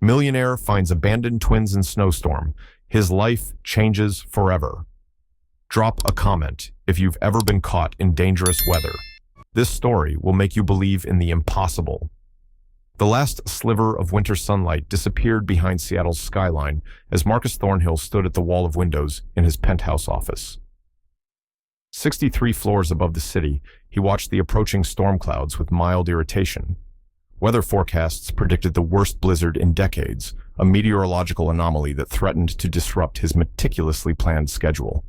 Millionaire finds abandoned twins in Snowstorm. His life changes forever. Drop a comment if you've ever been caught in dangerous weather. This story will make you believe in the impossible. The last sliver of winter sunlight disappeared behind Seattle's skyline as Marcus Thornhill stood at the wall of windows in his penthouse office. 63 floors above the city, he watched the approaching storm clouds with mild irritation. Weather forecasts predicted the worst blizzard in decades, a meteorological anomaly that threatened to disrupt his meticulously planned schedule.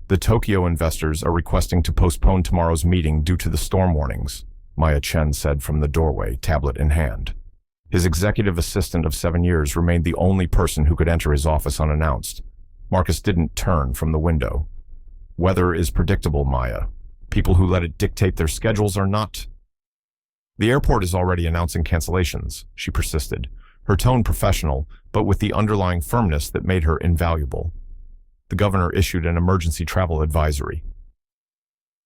The Tokyo investors are requesting to postpone tomorrow's meeting due to the storm warnings, Maya Chen said from the doorway, tablet in hand. His executive assistant of 7 years remained the only person who could enter his office unannounced. Marcus didn't turn from the window. Weather is predictable, Maya. People who let it dictate their schedules are not. The airport is already announcing cancellations, she persisted, her tone professional, but with the underlying firmness that made her invaluable. The governor issued an emergency travel advisory.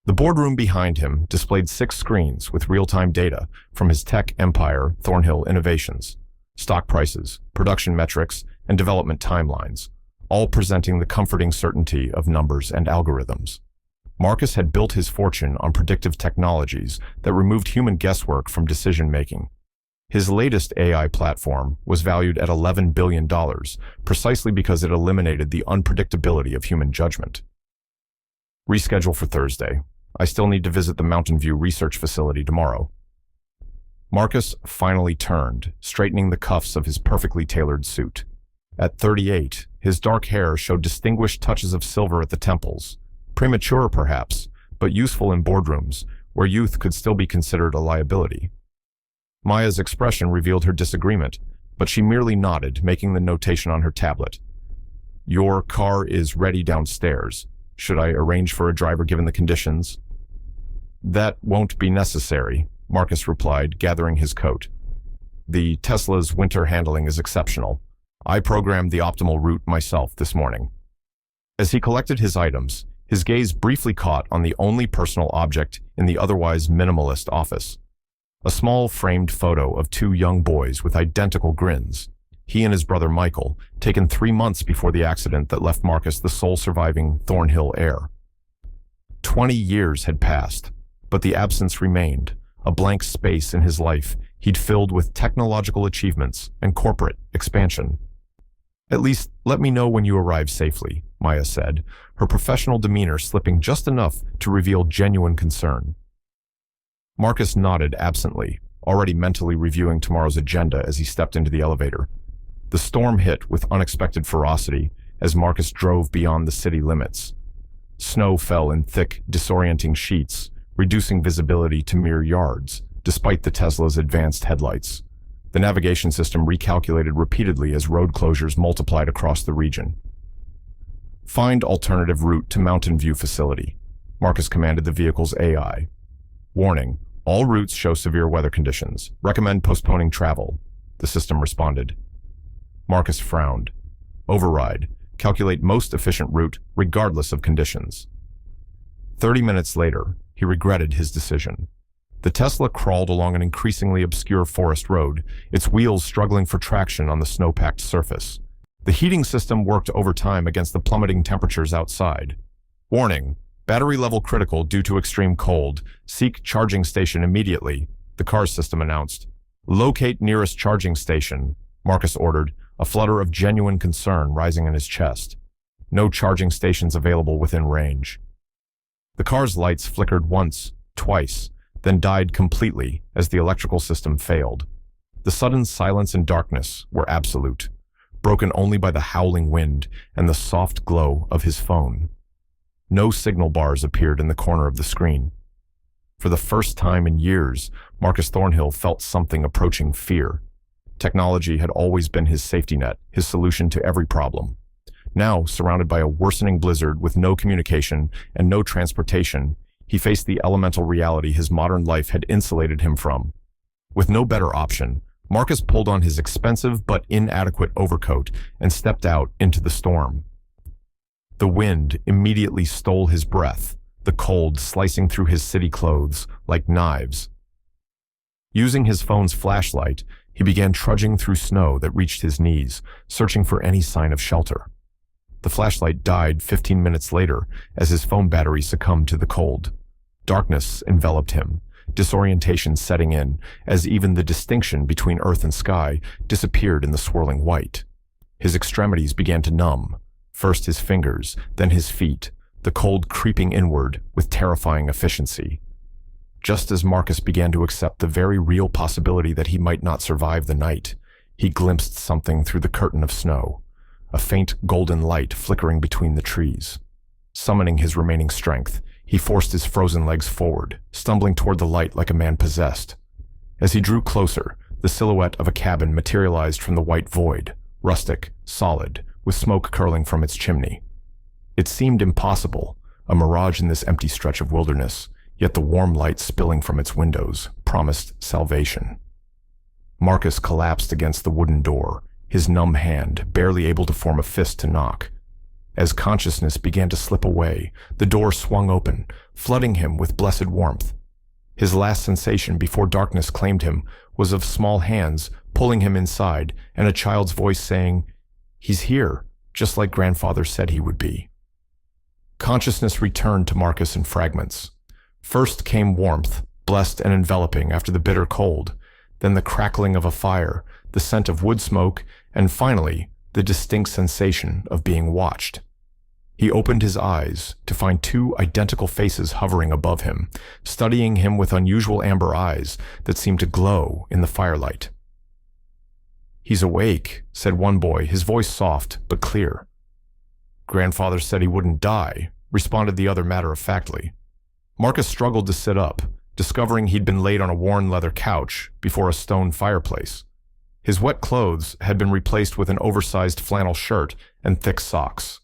The boardroom behind him displayed 6 screens with real-time data from his tech empire, Thornhill Innovations, stock prices, production metrics, and development timelines, all presenting the comforting certainty of numbers and algorithms. Marcus had built his fortune on predictive technologies that removed human guesswork from decision-making. His latest AI platform was valued at $11 billion, precisely because it eliminated the unpredictability of human judgment. Reschedule for Thursday. I still need to visit the Mountain View research facility tomorrow. Marcus finally turned, straightening the cuffs of his perfectly tailored suit. At 38, his dark hair showed distinguished touches of silver at the temples. Premature, perhaps, but useful in boardrooms, where youth could still be considered a liability. Maya's expression revealed her disagreement, but she merely nodded, making the notation on her tablet. Your car is ready downstairs. Should I arrange for a driver given the conditions? That won't be necessary, Marcus replied, gathering his coat. The Tesla's winter handling is exceptional. I programmed the optimal route myself this morning. As he collected his items, his gaze briefly caught on the only personal object in the otherwise minimalist office. A small framed photo of 2 young boys with identical grins. He and his brother Michael, taken 3 months before the accident that left Marcus the sole surviving Thornhill heir. 20 years had passed, but the absence remained, a blank space in his life he'd filled with technological achievements and corporate expansion. At least, let me know when you arrive safely, Maya said, her professional demeanor slipping just enough to reveal genuine concern. Marcus nodded absently, already mentally reviewing tomorrow's agenda as he stepped into the elevator. The storm hit with unexpected ferocity as Marcus drove beyond the city limits. Snow fell in thick, disorienting sheets, reducing visibility to mere yards, despite the Tesla's advanced headlights. The navigation system recalculated repeatedly as road closures multiplied across the region. Find alternative route to Mountain View facility, Marcus commanded the vehicle's AI. Warning, all routes show severe weather conditions. Recommend postponing travel, the system responded. Marcus frowned. Override. Calculate most efficient route, regardless of conditions. 30 minutes later, he regretted his decision. The Tesla crawled along an increasingly obscure forest road, its wheels struggling for traction on the snow-packed surface. The heating system worked overtime against the plummeting temperatures outside. Warning, battery level critical due to extreme cold. Seek charging station immediately, the car's system announced. Locate nearest charging station, Marcus ordered, a flutter of genuine concern rising in his chest. No charging stations available within range. The car's lights flickered once, twice, then died completely as the electrical system failed. The sudden silence and darkness were absolute, broken only by the howling wind and the soft glow of his phone. No signal bars appeared in the corner of the screen. For the first time in years, Marcus Thornhill felt something approaching fear. Technology had always been his safety net, his solution to every problem. Now, surrounded by a worsening blizzard with no communication and no transportation, he faced the elemental reality his modern life had insulated him from. With no better option, Marcus pulled on his expensive but inadequate overcoat and stepped out into the storm. The wind immediately stole his breath, the cold slicing through his city clothes like knives. Using his phone's flashlight, He began trudging through snow that reached his knees, searching for any sign of shelter. The flashlight died 15 minutes later as his phone battery succumbed to the cold. Darkness enveloped him, disorientation setting in as even the distinction between earth and sky disappeared in the swirling white. His extremities began to numb, first his fingers, then his feet, the cold creeping inward with terrifying efficiency. Just as Marcus began to accept the very real possibility that he might not survive the night, he glimpsed something through the curtain of snow, a faint golden light flickering between the trees. Summoning his remaining strength, he forced his frozen legs forward, stumbling toward the light like a man possessed. As he drew closer, the silhouette of a cabin materialized from the white void, rustic, solid, with smoke curling from its chimney. It seemed impossible, a mirage in this empty stretch of wilderness, yet the warm light spilling from its windows promised salvation. Marcus collapsed against the wooden door, his numb hand barely able to form a fist to knock. As consciousness began to slip away, the door swung open, flooding him with blessed warmth. His last sensation before darkness claimed him was of small hands pulling him inside and a child's voice saying, "He's here, just like grandfather said he would be." Consciousness returned to Marcus in fragments. First came warmth, blessed and enveloping after the bitter cold, then the crackling of a fire, the scent of wood smoke, and finally, the distinct sensation of being watched. He opened his eyes to find two identical faces hovering above him, studying him with unusual amber eyes that seemed to glow in the firelight. "He's awake," said one boy, his voice soft but clear. "Grandfather said he wouldn't die," responded the other matter-of-factly. Marcus struggled to sit up, discovering he'd been laid on a worn leather couch before a stone fireplace. His wet clothes had been replaced with an oversized flannel shirt and thick socks.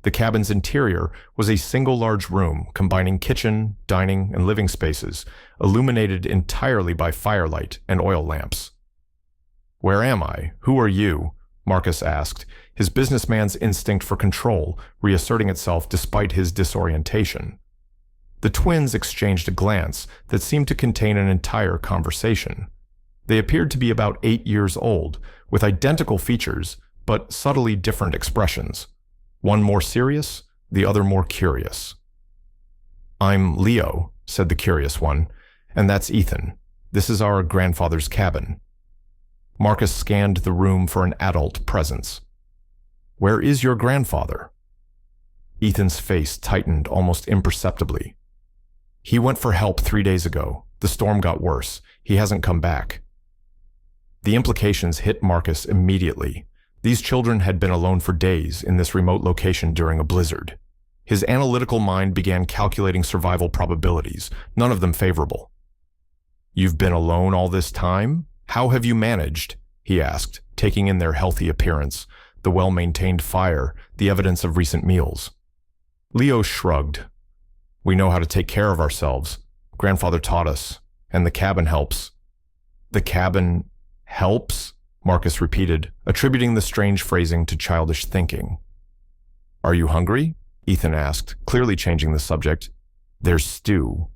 The cabin's interior was a single large room combining kitchen, dining, and living spaces, illuminated entirely by firelight and oil lamps. "Where am I? Who are you?" Marcus asked, his businessman's instinct for control reasserting itself despite his disorientation. The twins exchanged a glance that seemed to contain an entire conversation. They appeared to be about 8 years old, with identical features, but subtly different expressions. One more serious, the other more curious. "I'm Leo," said the curious one, "and that's Ethan. This is our grandfather's cabin." Marcus scanned the room for an adult presence. "Where is your grandfather?" Ethan's face tightened almost imperceptibly. "He went for help 3 days ago. The storm got worse. He hasn't come back." The implications hit Marcus immediately. These children had been alone for days in this remote location during a blizzard. His analytical mind began calculating survival probabilities, none of them favorable. "You've been alone all this time? How have you managed?" he asked, taking in their healthy appearance, the well-maintained fire, the evidence of recent meals. Leo shrugged. "We know how to take care of ourselves. Grandfather taught us, and the cabin helps." "The cabin helps?" Marcus repeated, attributing the strange phrasing to childish thinking. "Are you hungry?" Ethan asked, clearly changing the subject. "There's stew."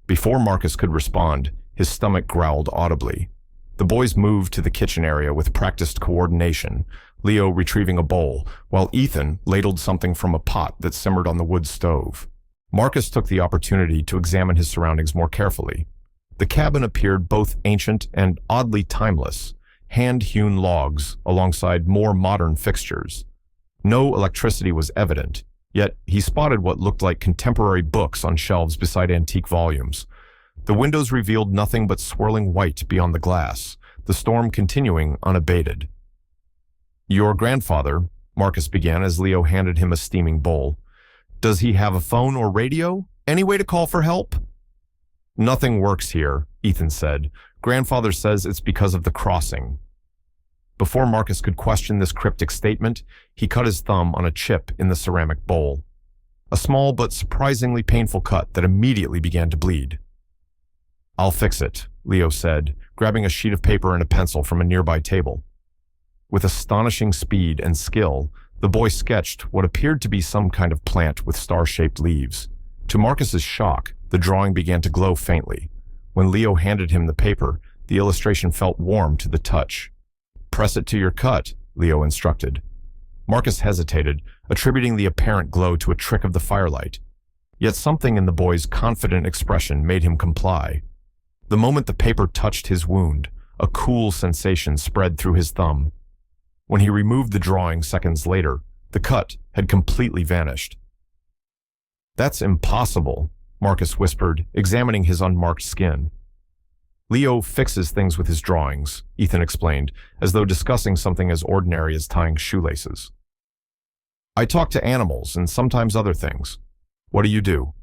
Before Marcus could respond, his stomach growled audibly. The boys moved to the kitchen area with practiced coordination, Leo retrieving a bowl, while Ethan ladled something from a pot that simmered on the wood stove. Marcus took the opportunity to examine his surroundings more carefully. The cabin appeared both ancient and oddly timeless, hand-hewn logs alongside more modern fixtures. No electricity was evident, yet he spotted what looked like contemporary books on shelves beside antique volumes. The windows revealed nothing but swirling white beyond the glass, the storm continuing unabated. "Your grandfather," Marcus began as Leo handed him a steaming bowl. "Does he have a phone or radio? Any way to call for help?" "Nothing works here," Ethan said. "Grandfather says it's because of the crossing." Before Marcus could question this cryptic statement, he cut his thumb on a chip in the ceramic bowl. A small but surprisingly painful cut that immediately began to bleed. "I'll fix it," Leo said, grabbing a sheet of paper and a pencil from a nearby table. With astonishing speed and skill, the boy sketched what appeared to be some kind of plant with star-shaped leaves. To Marcus's shock, the drawing began to glow faintly. When Leo handed him the paper, The illustration felt warm to the touch. "Press it to your cut," Leo instructed. Marcus hesitated, attributing the apparent glow to a trick of the firelight. Yet something in the boy's confident expression made him comply. The moment the paper touched his wound, a cool sensation spread through his thumb. When he removed the drawing seconds later, the cut had completely vanished. "That's impossible," Marcus whispered, examining his unmarked skin. "Leo fixes things with his drawings," Ethan explained, as though discussing something as ordinary as tying shoelaces. "I talk to animals and sometimes other things. What do you do?"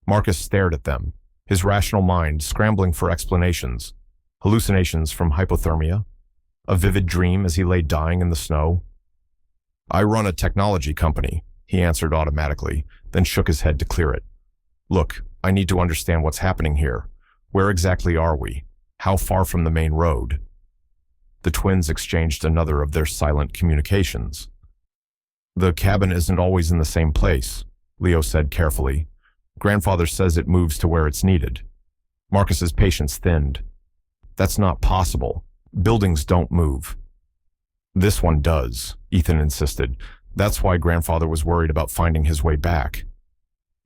Marcus stared at them, his rational mind scrambling for explanations. Hallucinations from hypothermia? A vivid dream as he lay dying in the snow? "I run a technology company," he answered automatically, then shook his head to clear it. "Look, I need to understand what's happening here. Where exactly are we? How far from the main road?" The twins exchanged another of their silent communications. "The cabin isn't always in the same place," Leo said carefully. "Grandfather says it moves to where it's needed." Marcus's patience thinned. "That's not possible. Buildings don't move." "This one does," Ethan insisted. "That's why Grandfather was worried about finding his way back."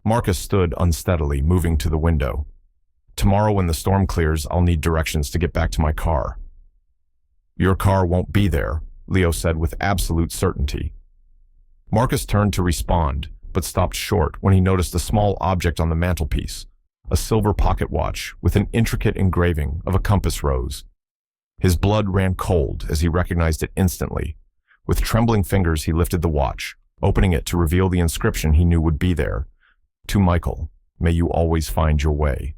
Marcus stood unsteadily, moving to the window. "Tomorrow when the storm clears, I'll need directions to get back to my car." "Your car won't be there," Leo said with absolute certainty. Marcus turned to respond, but stopped short when he noticed a small object on the mantelpiece, a silver pocket watch with an intricate engraving of a compass rose. His blood ran cold as he recognized it instantly. With trembling fingers, he lifted the watch, opening it to reveal the inscription he knew would be there. "To Michael, may you always find your way.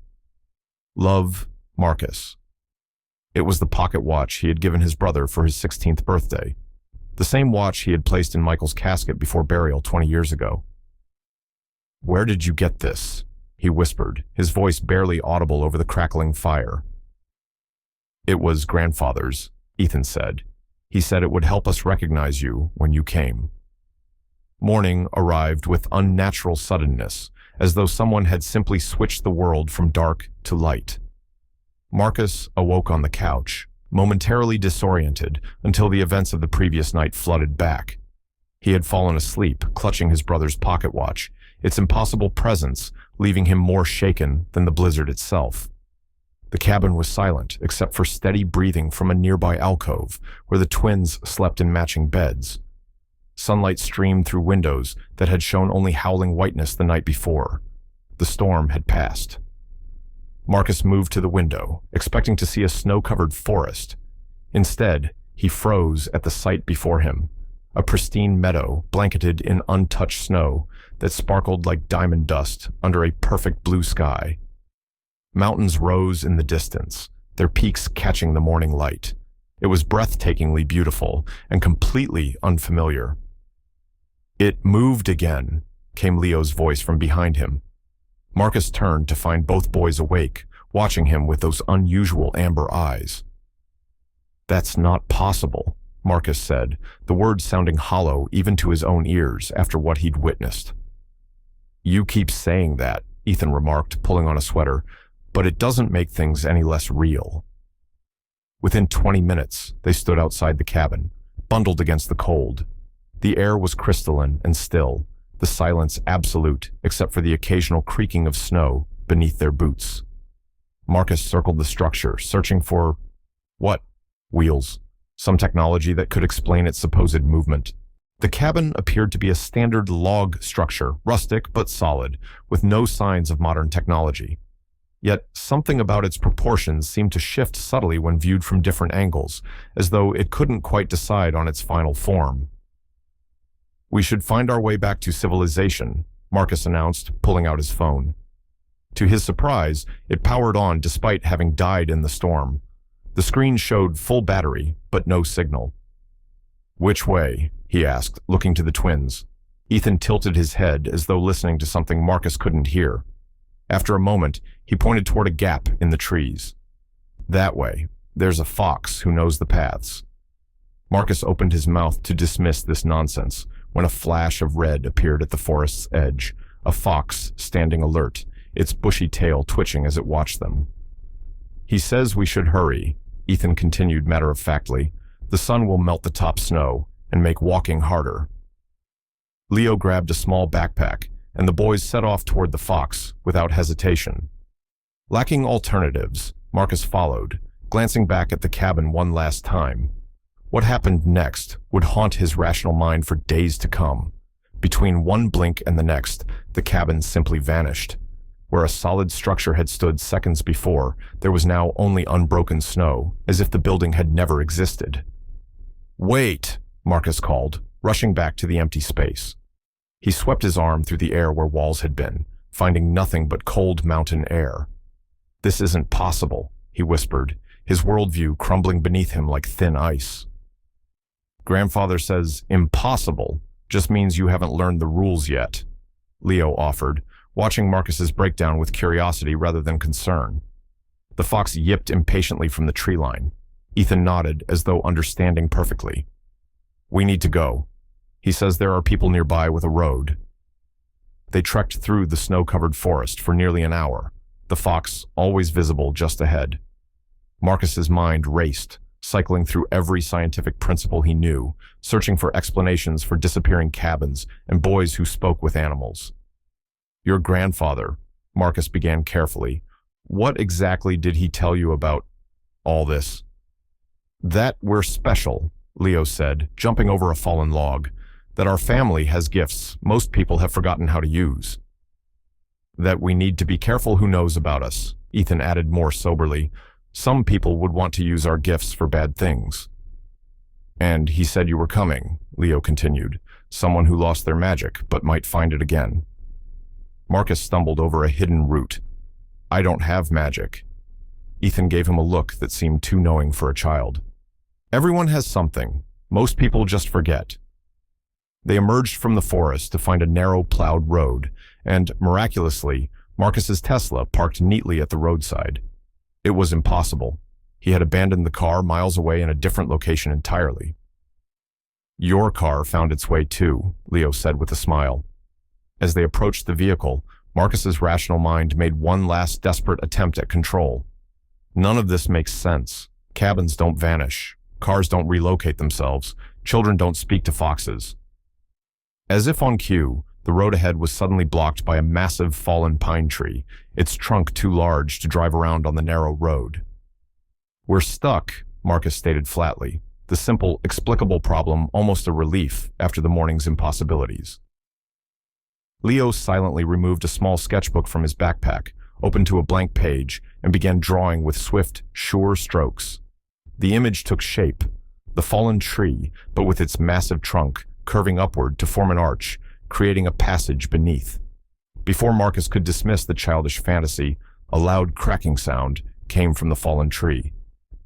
Love, Marcus." It was the pocket watch he had given his brother for his 16th birthday, the same watch he had placed in Michael's casket before burial 20 years ago. "Where did you get this?" he whispered, his voice barely audible over the crackling fire. "It was Grandfather's," Ethan said. "He said it would help us recognize you when you came." Morning arrived with unnatural suddenness, as though someone had simply switched the world from dark to light. Marcus awoke on the couch, momentarily disoriented until the events of the previous night flooded back. He had fallen asleep, clutching his brother's pocket watch, its impossible presence leaving him more shaken than the blizzard itself. The cabin was silent, except for steady breathing from a nearby alcove, where the twins slept in matching beds. Sunlight streamed through windows that had shown only howling whiteness the night before. The storm had passed. Marcus moved to the window, expecting to see a snow-covered forest. Instead, he froze at the sight before him, a pristine meadow blanketed in untouched snow that sparkled like diamond dust under a perfect blue sky. Mountains rose in the distance, their peaks catching the morning light. It was breathtakingly beautiful and completely unfamiliar. "It moved again," came Leo's voice from behind him. Marcus turned to find both boys awake, watching him with those unusual amber eyes. "That's not possible," Marcus said, the words sounding hollow even to his own ears after what he'd witnessed. "You keep saying that," Ethan remarked, pulling on a sweater, "but it doesn't make things any less real." Within 20 minutes, they stood outside the cabin, bundled against the cold. The air was crystalline and still, the silence absolute except for the occasional creaking of snow beneath their boots. Marcus circled the structure, searching for, what? Wheels. Some technology that could explain its supposed movement. The cabin appeared to be a standard log structure, rustic but solid, with no signs of modern technology. Yet something about its proportions seemed to shift subtly when viewed from different angles, as though it couldn't quite decide on its final form. "We should find our way back to civilization," Marcus announced, pulling out his phone. To his surprise, it powered on despite having died in the storm. The screen showed full battery, but no signal. "Which way?" he asked, looking to the twins. Ethan tilted his head as though listening to something Marcus couldn't hear. After a moment, he pointed toward a gap in the trees. "That way. There's a fox who knows the paths." Marcus opened his mouth to dismiss this nonsense when a flash of red appeared at the forest's edge, a fox standing alert, its bushy tail twitching as it watched them. He says we should hurry, Ethan continued matter-of-factly. The sun will melt the top snow and make walking harder. Leo grabbed a small backpack, and the boys set off toward the fox without hesitation. Lacking alternatives, Marcus followed, glancing back at the cabin one last time. What happened next would haunt his rational mind for days to come. Between one blink and the next, the cabin simply vanished. Where a solid structure had stood seconds before, there was now only unbroken snow, as if the building had never existed. "Wait!" Marcus called, rushing back to the empty space. He swept his arm through the air where walls had been, finding nothing but cold mountain air. "This isn't possible," he whispered, his worldview crumbling beneath him like thin ice. "Grandfather says impossible just means you haven't learned the rules yet," Leo offered, watching Marcus's breakdown with curiosity rather than concern. The fox yipped impatiently from the tree line. Ethan nodded as though understanding perfectly. "We need to go. He says there are people nearby with a road." They trekked through the snow-covered forest for nearly an hour, the fox always visible just ahead. Marcus's mind raced, cycling through every scientific principle he knew, searching for explanations for disappearing cabins and boys who spoke with animals. "Your grandfather," Marcus began carefully. "What exactly did he tell you about all this?" "That we're special," Leo said, jumping over a fallen log. "That our family has gifts most people have forgotten how to use." "That we need to be careful who knows about us," Ethan added more soberly. "Some people would want to use our gifts for bad things." "And he said you were coming," Leo continued. "Someone who lost their magic, but might find it again." Marcus stumbled over a hidden root. "I don't have magic." Ethan gave him a look that seemed too knowing for a child. "Everyone has something. Most people just forget." They emerged from the forest to find a narrow plowed road, and, miraculously, Marcus's Tesla parked neatly at the roadside. It was impossible. He had abandoned the car miles away in a different location entirely. "Your car found its way too," Leo said with a smile. As they approached the vehicle, Marcus's rational mind made one last desperate attempt at control. "None of this makes sense. Cabins don't vanish. Cars don't relocate themselves. Children don't speak to foxes." As if on cue, the road ahead was suddenly blocked by a massive fallen pine tree, its trunk too large to drive around on the narrow road. "We're stuck," Marcus stated flatly, the simple, explicable problem almost a relief after the morning's impossibilities. Leo silently removed a small sketchbook from his backpack, opened to a blank page, and began drawing with swift, sure strokes. The image took shape, the fallen tree, but with its massive trunk, curving upward to form an arch, creating a passage beneath. Before Marcus could dismiss the childish fantasy, a loud cracking sound came from the fallen tree.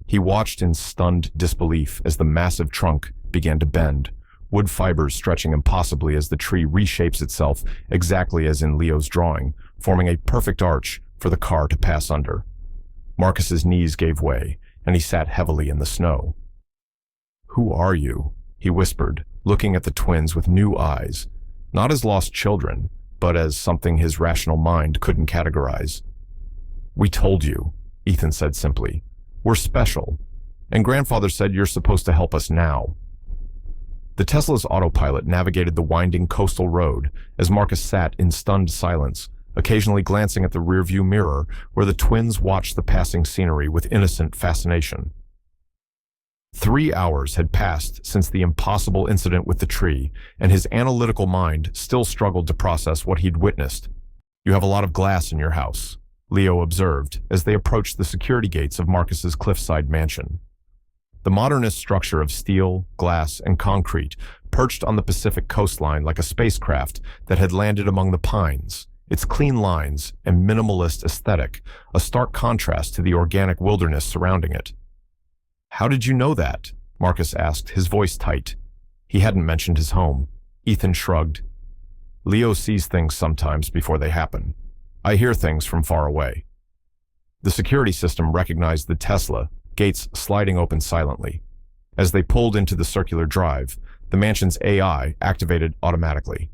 He watched in stunned disbelief as the massive trunk began to bend, wood fibers stretching impossibly as the tree reshapes itself exactly as in Leo's drawing, forming a perfect arch for the car to pass under. Marcus's knees gave way, and he sat heavily in the snow. "Who are you?" he whispered, looking at the twins with new eyes, not as lost children, but as something his rational mind couldn't categorize. "We told you," Ethan said simply. "We're special, and Grandfather said you're supposed to help us now." The Tesla's autopilot navigated the winding coastal road as Marcus sat in stunned silence, occasionally glancing at the rearview mirror where the twins watched the passing scenery with innocent fascination. 3 hours had passed since the impossible incident with the tree, and his analytical mind still struggled to process what he'd witnessed. "You have a lot of glass in your house," Leo observed as they approached the security gates of Marcus's cliffside mansion. The modernist structure of steel, glass, and concrete perched on the Pacific coastline like a spacecraft that had landed among the pines, its clean lines and minimalist aesthetic a stark contrast to the organic wilderness surrounding it. "How did you know that?" Marcus asked, his voice tight. He hadn't mentioned his home. Ethan shrugged. "Leo sees things sometimes before they happen. I hear things from far away." The security system recognized the Tesla, gates sliding open silently. As they pulled into the circular drive, the mansion's AI activated automatically.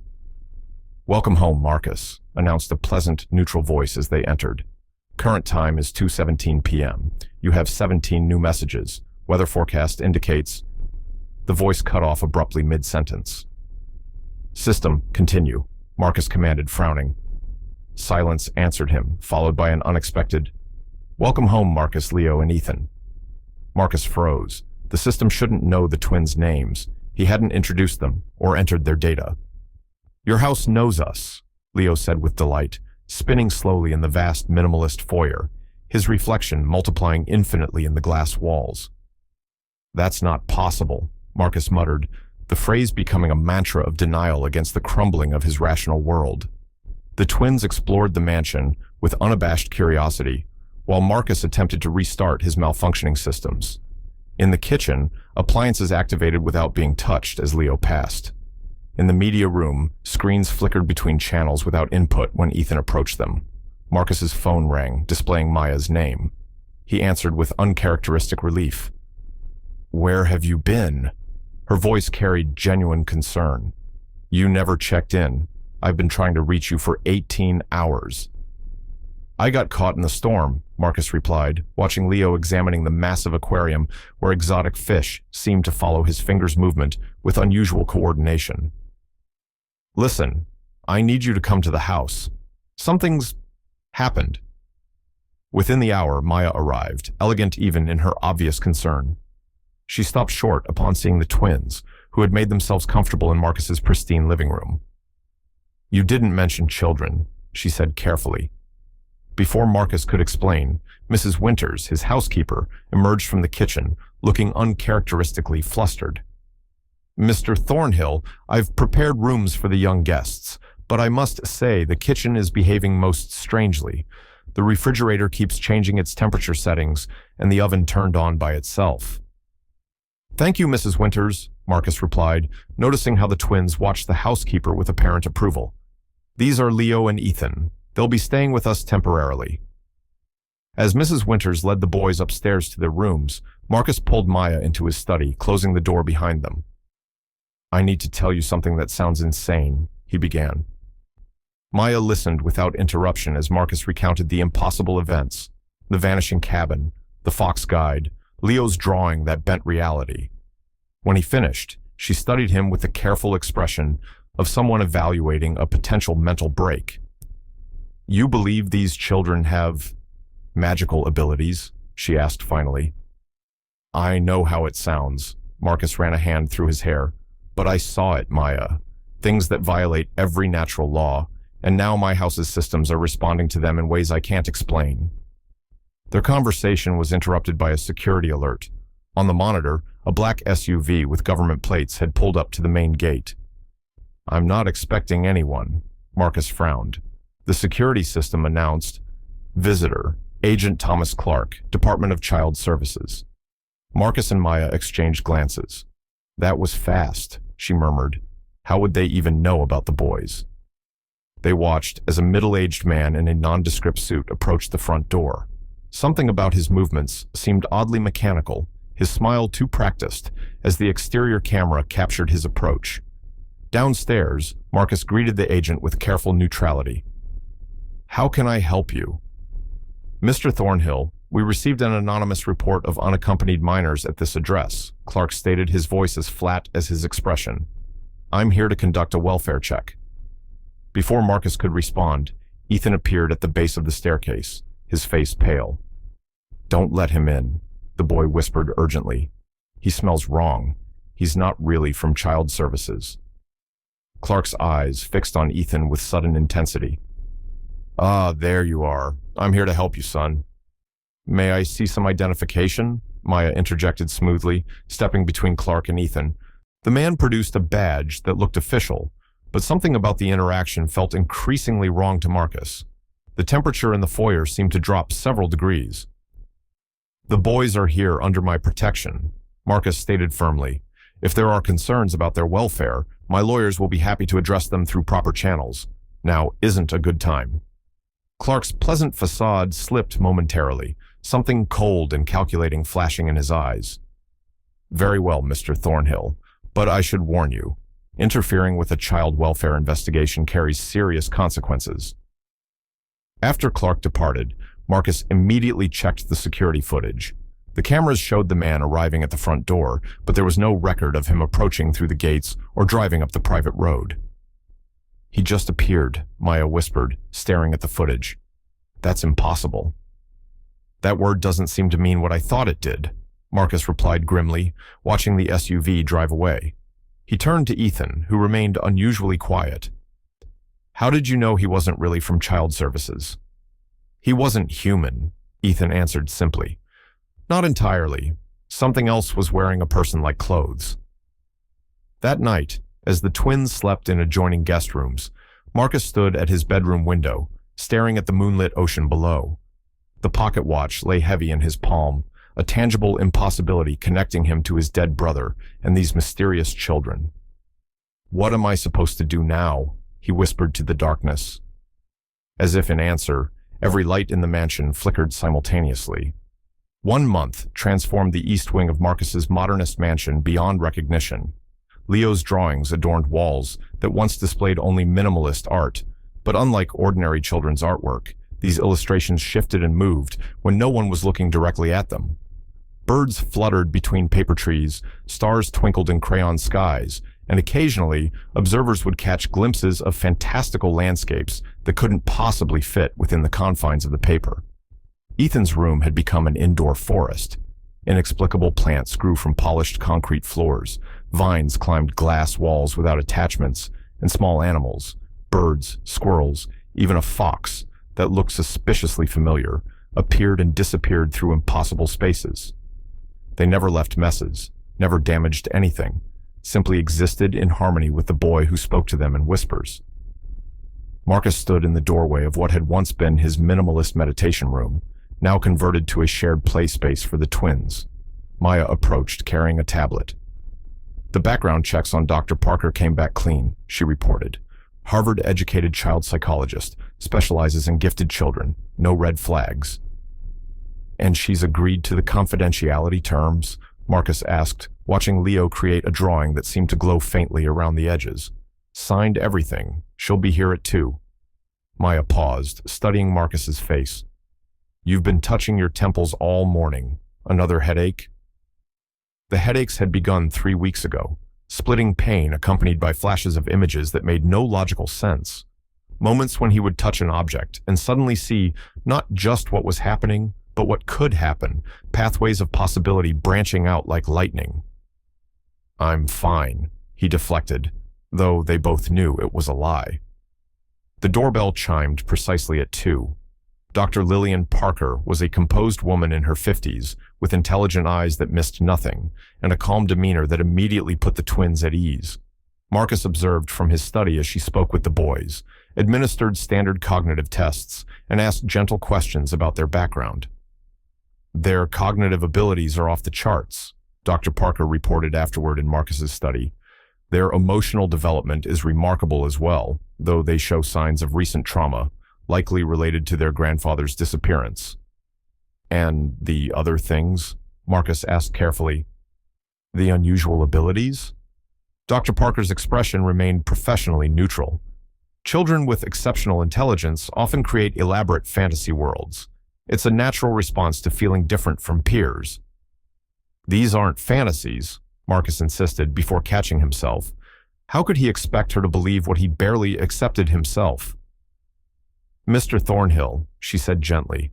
"Welcome home, Marcus," announced a pleasant, neutral voice as they entered. Current time is 2:17 p.m. You have 17 new messages. Weather forecast indicates... The voice cut off abruptly mid-sentence. System, continue, Marcus commanded, frowning. Silence answered him, followed by an unexpected, Welcome home, Marcus, Leo, and Ethan. Marcus froze. The system shouldn't know the twins' names. He hadn't introduced them or entered their data. Your house knows us, Leo said with delight, spinning slowly in the vast minimalist foyer, his reflection multiplying infinitely in the glass walls. That's not possible, Marcus muttered, the phrase becoming a mantra of denial against the crumbling of his rational world. The twins explored the mansion with unabashed curiosity, while Marcus attempted to restart his malfunctioning systems. In the kitchen, appliances activated without being touched as Leo passed. In the media room, screens flickered between channels without input when Ethan approached them. Marcus's phone rang, displaying Maya's name. He answered with uncharacteristic relief. Where have you been? Her voice carried genuine concern. You never checked in. I've been trying to reach you for 18 hours. I got caught in the storm, Marcus replied, watching Leo examining the massive aquarium where exotic fish seemed to follow his fingers' movement with unusual coordination. Listen, I need you to come to the house. Something's happened. Within the hour, Maya arrived, elegant even in her obvious concern. She stopped short upon seeing the twins, who had made themselves comfortable in Marcus's pristine living room. You didn't mention children, she said carefully. Before Marcus could explain, Mrs. Winters, his housekeeper, emerged from the kitchen, looking uncharacteristically flustered. Mr. Thornhill, I've prepared rooms for the young guests, but I must say the kitchen is behaving most strangely. The refrigerator keeps changing its temperature settings, and the oven turned on by itself. Thank you, Mrs. Winters, Marcus replied, noticing how the twins watched the housekeeper with apparent approval. These are Leo and Ethan. They'll be staying with us temporarily. As Mrs. Winters led the boys upstairs to their rooms, Marcus pulled Maya into his study, closing the door behind them. I need to tell you something that sounds insane, he began. Maya listened without interruption as Marcus recounted the impossible events, the vanishing cabin, the fox guide, Leo's drawing that bent reality. When he finished, she studied him with the careful expression of someone evaluating a potential mental break. You believe these children have magical abilities? She asked finally. I know how it sounds. Marcus ran a hand through his hair. But I saw it, Maya. Things that violate every natural law, and now my house's systems are responding to them in ways I can't explain. Their conversation was interrupted by a security alert. On the monitor, a black SUV with government plates had pulled up to the main gate. I'm not expecting anyone, Marcus frowned. The security system announced, Visitor, Agent Thomas Clark, Department of Child Services. Marcus and Maya exchanged glances. That was fast, she murmured. How would they even know about the boys? They watched as a middle-aged man in a nondescript suit approached the front door. Something about his movements seemed oddly mechanical, his smile too practiced, as the exterior camera captured his approach. Downstairs, Marcus greeted the agent with careful neutrality. How can I help you? Mr. Thornhill, we received an anonymous report of unaccompanied minors at this address, Clark stated, his voice as flat as his expression. I'm here to conduct a welfare check. Before Marcus could respond, Ethan appeared at the base of the staircase, his face pale. Don't let him in, the boy whispered urgently. He smells wrong. He's not really from Child Services. Clark's eyes fixed on Ethan with sudden intensity. Ah, there you are. I'm here to help you, son. May I see some identification? Maya interjected smoothly, stepping between Clark and Ethan. The man produced a badge that looked official, but something about the interaction felt increasingly wrong to Marcus. The temperature in the foyer seemed to drop several degrees. The boys are here under my protection, Marcus stated firmly. If there are concerns about their welfare, my lawyers will be happy to address them through proper channels. Now isn't a good time. Clark's pleasant facade slipped momentarily, something cold and calculating flashing in his eyes. Very well, Mr. Thornhill, but I should warn you, interfering with a child welfare investigation carries serious consequences. After Clark departed, Marcus immediately checked the security footage. The cameras showed the man arriving at the front door, but there was no record of him approaching through the gates or driving up the private road. "He just appeared," Maya whispered, staring at the footage. "That's impossible." "That word doesn't seem to mean what I thought it did," Marcus replied grimly, watching the SUV drive away. He turned to Ethan, who remained unusually quiet. "How did you know he wasn't really from child services?" "He wasn't human," Ethan answered simply. "Not entirely. Something else was wearing a person-like clothes." That night, as the twins slept in adjoining guest rooms, Marcus stood at his bedroom window, staring at the moonlit ocean below. The pocket watch lay heavy in his palm, a tangible impossibility connecting him to his dead brother and these mysterious children. "What am I supposed to do now?" he whispered to the darkness. As if in answer, every light in the mansion flickered simultaneously. 1 month transformed the east wing of Marcus's modernist mansion beyond recognition. Leo's drawings adorned walls that once displayed only minimalist art, but unlike ordinary children's artwork, these illustrations shifted and moved when no one was looking directly at them. Birds fluttered between paper trees, stars twinkled in crayon skies, and occasionally, observers would catch glimpses of fantastical landscapes that couldn't possibly fit within the confines of the paper. Ethan's room had become an indoor forest. Inexplicable plants grew from polished concrete floors, vines climbed glass walls without attachments, and small animals, birds, squirrels, even a fox that looked suspiciously familiar, appeared and disappeared through impossible spaces. They never left messes, never damaged anything, simply existed in harmony with the boy who spoke to them in whispers. Marcus stood in the doorway of what had once been his minimalist meditation room, now converted to a shared play space for the twins. Maya approached, carrying a tablet. "The background checks on Dr. Parker came back clean," she reported. "Harvard-educated child psychologist, specializes in gifted children, no red flags." "And she's agreed to the confidentiality terms?" Marcus asked, watching Leo create a drawing that seemed to glow faintly around the edges. "Signed everything. She'll be here at 2. Maya paused, studying Marcus's face. "You've been touching your temples all morning. Another headache?" The headaches had begun 3 weeks ago, splitting pain accompanied by flashes of images that made no logical sense. Moments when he would touch an object and suddenly see not just what was happening, but what could happen, pathways of possibility branching out like lightning. "I'm fine," he deflected, though they both knew it was a lie. The doorbell chimed precisely at 2. Dr. Lillian Parker was a composed woman in her 50s, with intelligent eyes that missed nothing, and a calm demeanor that immediately put the twins at ease. Marcus observed from his study as she spoke with the boys, administered standard cognitive tests, and asked gentle questions about their background. "Their cognitive abilities are off the charts," Dr. Parker reported afterward in Marcus's study. "Their emotional development is remarkable as well, though they show signs of recent trauma, likely related to their grandfather's disappearance." "And the other things?" Marcus asked carefully. "The unusual abilities?" Dr. Parker's expression remained professionally neutral. "Children with exceptional intelligence often create elaborate fantasy worlds. It's a natural response to feeling different from peers." "These aren't fantasies," Marcus insisted before catching himself. How could he expect her to believe what he barely accepted himself? "Mr. Thornhill," she said gently,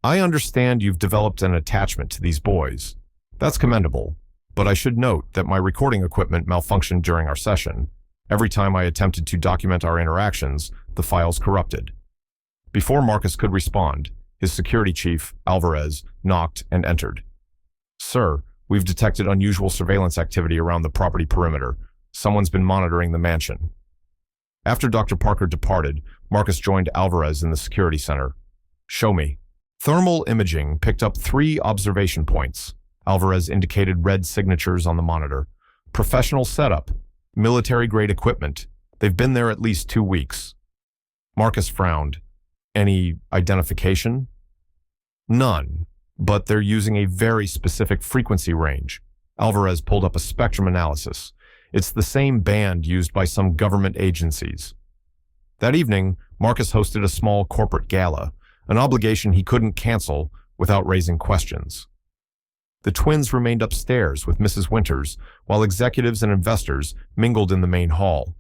"I understand you've developed an attachment to these boys. That's commendable, but I should note that my recording equipment malfunctioned during our session. Every time I attempted to document our interactions, the files corrupted." Before Marcus could respond, his security chief, Alvarez, knocked and entered. "Sir, we've detected unusual surveillance activity around the property perimeter. Someone's been monitoring the mansion." After Dr. Parker departed, Marcus joined Alvarez in the security center. "Show me." Thermal imaging picked up 3 observation points. Alvarez indicated red signatures on the monitor. "Professional setup. Military-grade equipment. They've been there at least 2 weeks." Marcus frowned. "Any identification?" "None, but they're using a very specific frequency range." Alvarez pulled up a spectrum analysis. "It's the same band used by some government agencies." That evening, Marcus hosted a small corporate gala. an obligation he couldn't cancel without raising questions. The twins remained upstairs with Mrs. Winters, while executives and investors mingled in the main hall.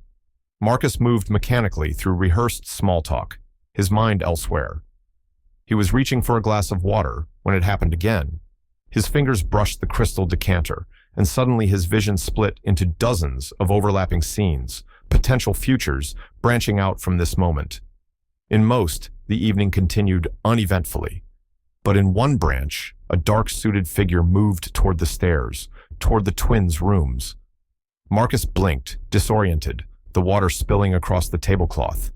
Marcus moved mechanically through rehearsed small talk, his mind elsewhere. He was reaching for a glass of water when it happened again. His fingers brushed the crystal decanter, and suddenly his vision split into dozens of overlapping scenes, potential futures branching out from this moment. In most, the evening continued uneventfully. But in one branch, a dark-suited figure moved toward the stairs, toward the twins' rooms. Marcus blinked, disoriented, the water spilling across the tablecloth.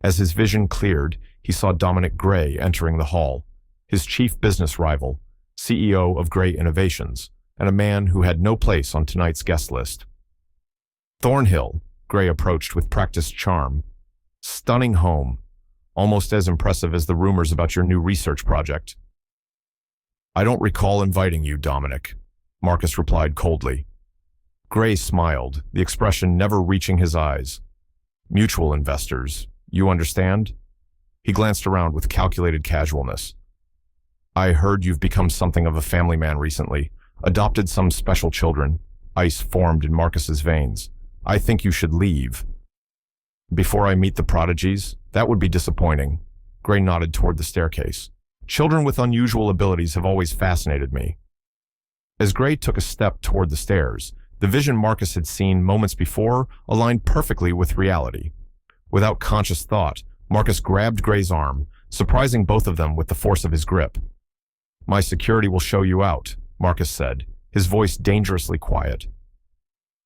As his vision cleared, he saw Dominic Gray entering the hall, his chief business rival, CEO of Gray Innovations, and a man who had no place on tonight's guest list. Thornhill, Gray approached with practiced charm. Stunning home, almost as impressive as the rumors about your new research project. I don't recall inviting you, Dominic, Marcus replied coldly. Gray smiled, the expression never reaching his eyes. Mutual investors, you understand? He glanced around with calculated casualness. I heard you've become something of a family man recently, adopted some special children. Ice formed in Marcus's veins. I think you should leave. Before I meet the prodigies, that would be disappointing. Gray nodded toward the staircase. Children with unusual abilities have always fascinated me. As Gray took a step toward the stairs, the vision Marcus had seen moments before aligned perfectly with reality. Without conscious thought, Marcus grabbed Gray's arm, surprising both of them with the force of his grip. My security will show you out, Marcus said, his voice dangerously quiet.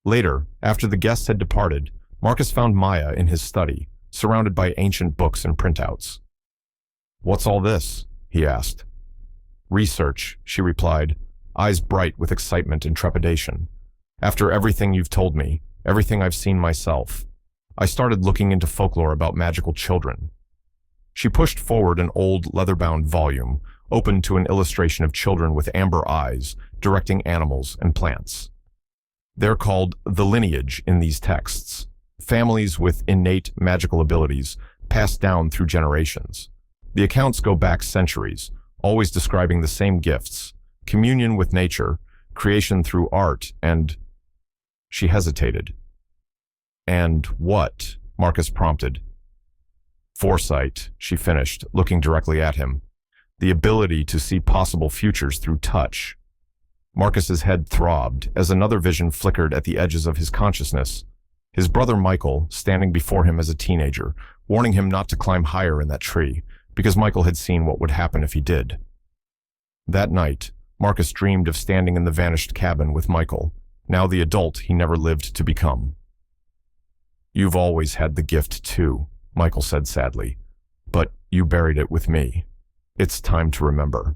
Later, after the guests had departed, Marcus found Maya in his study, surrounded by ancient books and printouts. What's all this? He asked. Research, she replied, eyes bright with excitement and trepidation. After everything you've told me, everything I've seen myself, I started looking into folklore about magical children. She pushed forward an old leather-bound volume, open to an illustration of children with amber eyes, directing animals and plants. They're called the lineage in these texts, families with innate magical abilities passed down through generations. The accounts go back centuries, always describing the same gifts, communion with nature, creation through art, and... She hesitated. And what? Marcus prompted. Foresight, she finished, looking directly at him. The ability to see possible futures through touch. Marcus's head throbbed as another vision flickered at the edges of his consciousness. His brother Michael, standing before him as a teenager, warning him not to climb higher in that tree, because Michael had seen what would happen if he did. That night, Marcus dreamed of standing in the vanished cabin with Michael, now the adult he never lived to become. You've always had the gift too, Michael said sadly, but you buried it with me. It's time to remember.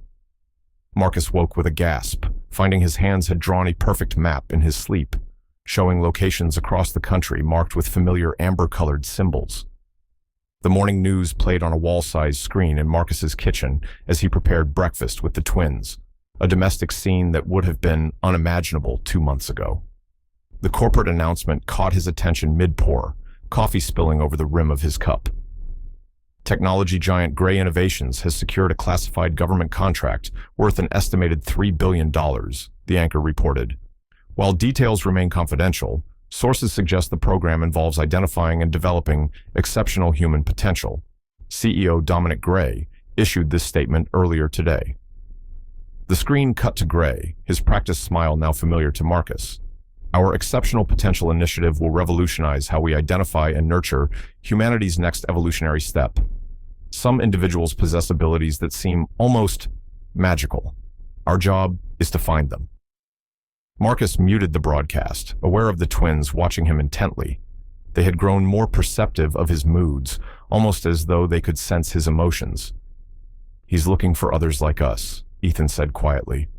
Marcus woke with a gasp, finding his hands had drawn a perfect map in his sleep, showing locations across the country marked with familiar amber-colored symbols. The morning news played on a wall-sized screen in Marcus's kitchen as he prepared breakfast with the twins, a domestic scene that would have been unimaginable 2 months ago. The corporate announcement caught his attention mid-pour, coffee spilling over the rim of his cup. Technology giant Gray Innovations has secured a classified government contract worth an estimated $3 billion, the anchor reported. While details remain confidential, sources suggest the program involves identifying and developing exceptional human potential. CEO Dominic Gray issued this statement earlier today. The screen cut to Gray, his practiced smile now familiar to Marcus. Our Exceptional Potential initiative will revolutionize how we identify and nurture humanity's next evolutionary step. Some individuals possess abilities that seem almost magical. Our job is to find them. Marcus muted the broadcast, aware of the twins watching him intently. They had grown more perceptive of his moods, almost as though they could sense his emotions. He's looking for others like us, Ethan said quietly.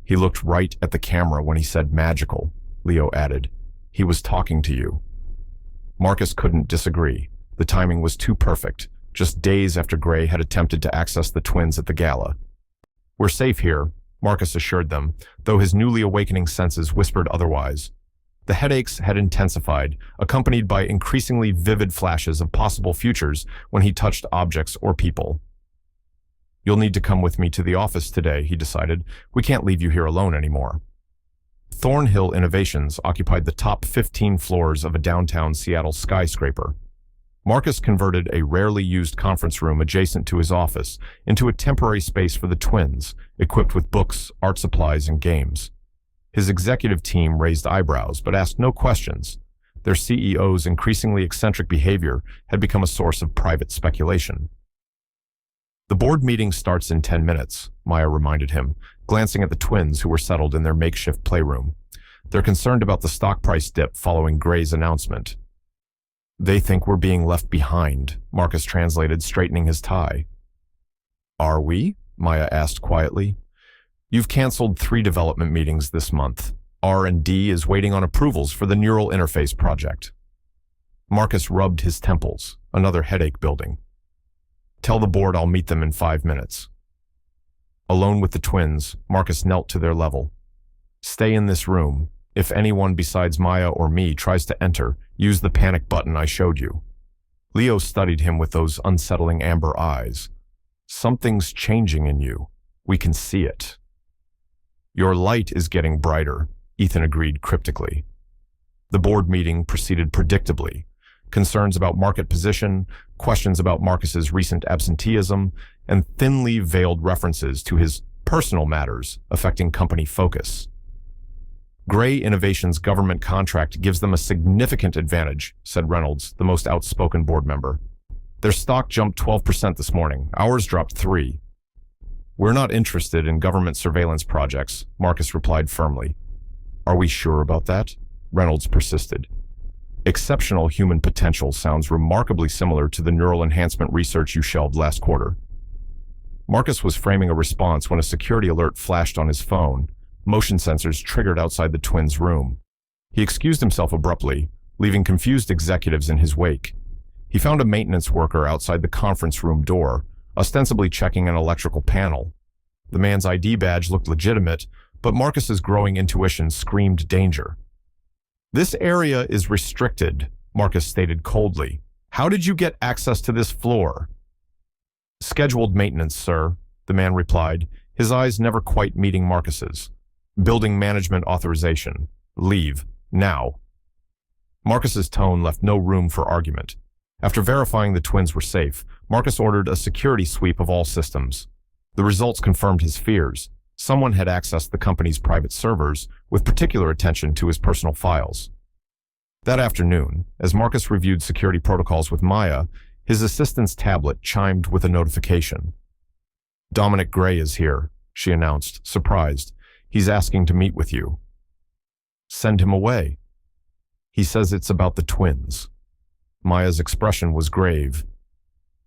He looked right at the camera when he said magical, Leo added. He was talking to you. Marcus couldn't disagree. The timing was too perfect, just days after Gray had attempted to access the twins at the gala. We're safe here, Marcus assured them, though his newly awakening senses whispered otherwise. The headaches had intensified, accompanied by increasingly vivid flashes of possible futures when he touched objects or people. You'll need to come with me to the office today, he decided. We can't leave you here alone anymore. Thornhill Innovations occupied the top 15 floors of a downtown Seattle skyscraper. Marcus converted a rarely used conference room adjacent to his office into a temporary space for the twins, equipped with books, art supplies, and games. His executive team raised eyebrows but asked no questions. Their CEO's increasingly eccentric behavior had become a source of private speculation. The board meeting starts in 10 minutes, Maya reminded him, glancing at the twins who were settled in their makeshift playroom. They're concerned about the stock price dip following Gray's announcement. They think we're being left behind, Marcus translated, straightening his tie. Are we? Maya asked quietly. You've canceled 3 development meetings this month. R&D is waiting on approvals for the neural interface project. Marcus rubbed his temples, another headache building. Tell the board I'll meet them in 5 minutes. Alone with the twins, Marcus knelt to their level. Stay in this room. If anyone besides Maya or me tries to enter, use the panic button I showed you. Leo studied him with those unsettling amber eyes. Something's changing in you. We can see it. Your light is getting brighter, Ethan agreed cryptically. The board meeting proceeded predictably. Concerns about market position, questions about Marcus's recent absenteeism, and thinly veiled references to his personal matters affecting company focus. Gray Innovations' government contract gives them a significant advantage, said Reynolds, the most outspoken board member. Their stock jumped 12% this morning. Ours dropped 3%. We're not interested in government surveillance projects, Marcus replied firmly. Are we sure about that? Reynolds persisted. Exceptional human potential sounds remarkably similar to the neural enhancement research you shelved last quarter. Marcus was framing a response when a security alert flashed on his phone. Motion sensors triggered outside the twins' room. He excused himself abruptly, leaving confused executives in his wake. He found a maintenance worker outside the conference room door, ostensibly checking an electrical panel. The man's ID badge looked legitimate, but Marcus's growing intuition screamed danger. This area is restricted, Marcus stated coldly. How did you get access to this floor? Scheduled maintenance, sir, the man replied, his eyes never quite meeting Marcus's. Building management authorization. Leave. Now. Marcus's tone left no room for argument. After verifying the twins were safe, Marcus ordered a security sweep of all systems. The results confirmed his fears. Someone had accessed the company's private servers, with particular attention to his personal files. That afternoon, as Marcus reviewed security protocols with Maya, his assistant's tablet chimed with a notification. Dominic Gray is here, she announced, surprised. He's asking to meet with you. Send him away. He says it's about the twins. Maya's expression was grave.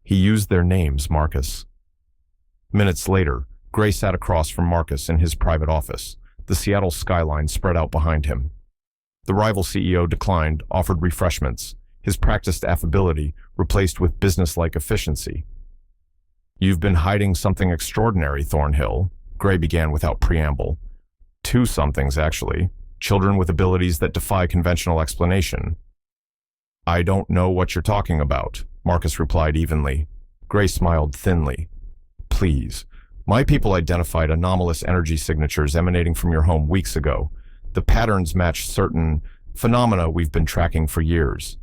He used their names, Marcus. Minutes later, Gray sat across from Marcus in his private office, the Seattle skyline spread out behind him. The rival CEO declined, offered refreshments, his practiced affability replaced with business-like efficiency. You've been hiding something extraordinary, Thornhill, Gray began without preamble. 2 somethings, actually. Children with abilities that defy conventional explanation. I don't know what you're talking about, Marcus replied evenly. Gray smiled thinly. Please. My people identified anomalous energy signatures emanating from your home weeks ago. The patterns match certain phenomena we've been tracking for years.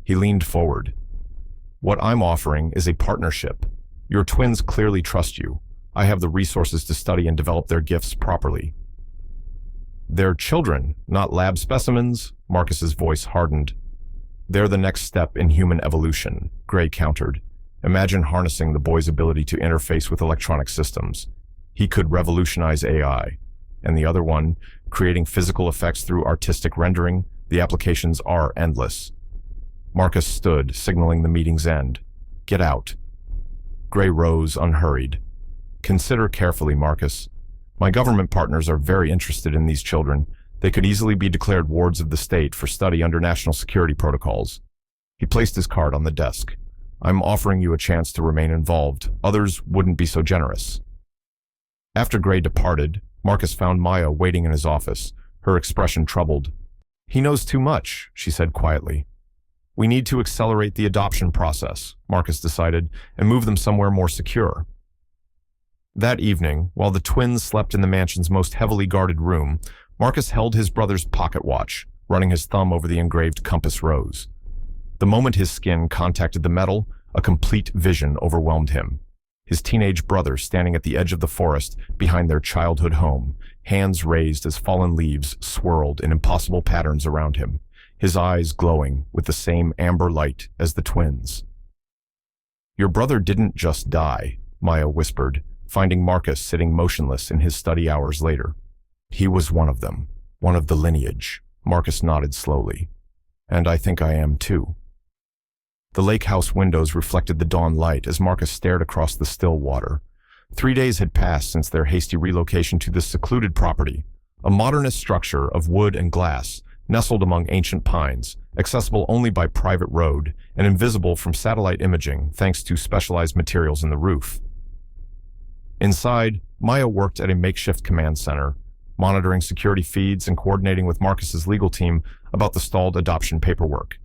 He leaned forward. What I'm offering is a partnership. Your twins clearly trust you. I have the resources to study and develop their gifts properly. They're children, not lab specimens, Marcus's voice hardened. They're the next step in human evolution, Gray countered. Imagine harnessing the boy's ability to interface with electronic systems. He could revolutionize AI. And the other one, creating physical effects through artistic rendering, the applications are endless. Marcus stood, signaling the meeting's end. Get out. Gray rose, unhurried. Consider carefully, Marcus. My government partners are very interested in these children. They could easily be declared wards of the state for study under national security protocols. He placed his card on the desk. I'm offering you a chance to remain involved. Others wouldn't be so generous. After Gray departed, Marcus found Maya waiting in his office, her expression troubled. He knows too much, she said quietly. We need to accelerate the adoption process, Marcus decided, and move them somewhere more secure. That evening, while the twins slept in the mansion's most heavily guarded room, Marcus held his brother's pocket watch, running his thumb over the engraved compass rose. The moment his skin contacted the metal, a complete vision overwhelmed him. His teenage brother standing at the edge of the forest behind their childhood home, hands raised as fallen leaves swirled in impossible patterns around him, his eyes glowing with the same amber light as the twins. "Your brother didn't just die," Maya whispered, finding Marcus sitting motionless in his study hours later. "He was one of them, one of the lineage." Marcus nodded slowly. "And I think I am too." The lake house windows reflected the dawn light as Marcus stared across the still water. 3 days had passed since their hasty relocation to this secluded property, a modernist structure of wood and glass, nestled among ancient pines, accessible only by private road and invisible from satellite imaging thanks to specialized materials in the roof. Inside, Maya worked at a makeshift command center, monitoring security feeds and coordinating with Marcus's legal team about the stalled adoption paperwork.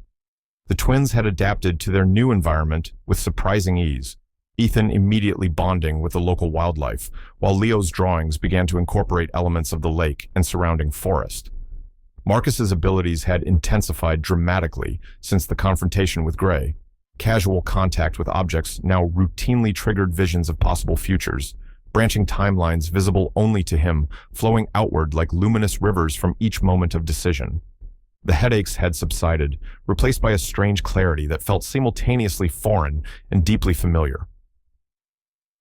The twins had adapted to their new environment with surprising ease, Ethan immediately bonding with the local wildlife, while Leo's drawings began to incorporate elements of the lake and surrounding forest. Marcus's abilities had intensified dramatically since the confrontation with Gray. Casual contact with objects now routinely triggered visions of possible futures, branching timelines visible only to him, flowing outward like luminous rivers from each moment of decision. The headaches had subsided, replaced by a strange clarity that felt simultaneously foreign and deeply familiar.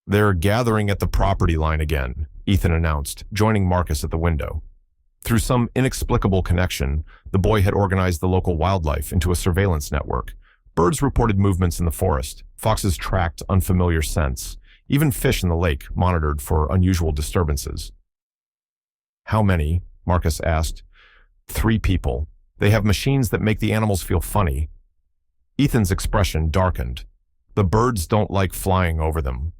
"They're gathering at the property line again," Ethan announced, joining Marcus at the window. Through some inexplicable connection, the boy had organized the local wildlife into a surveillance network. Birds reported movements in the forest, foxes tracked unfamiliar scents, even fish in the lake monitored for unusual disturbances. "How many?" Marcus asked. "3 people. They have machines that make the animals feel funny." Ethan's expression darkened. "The birds don't like flying over them."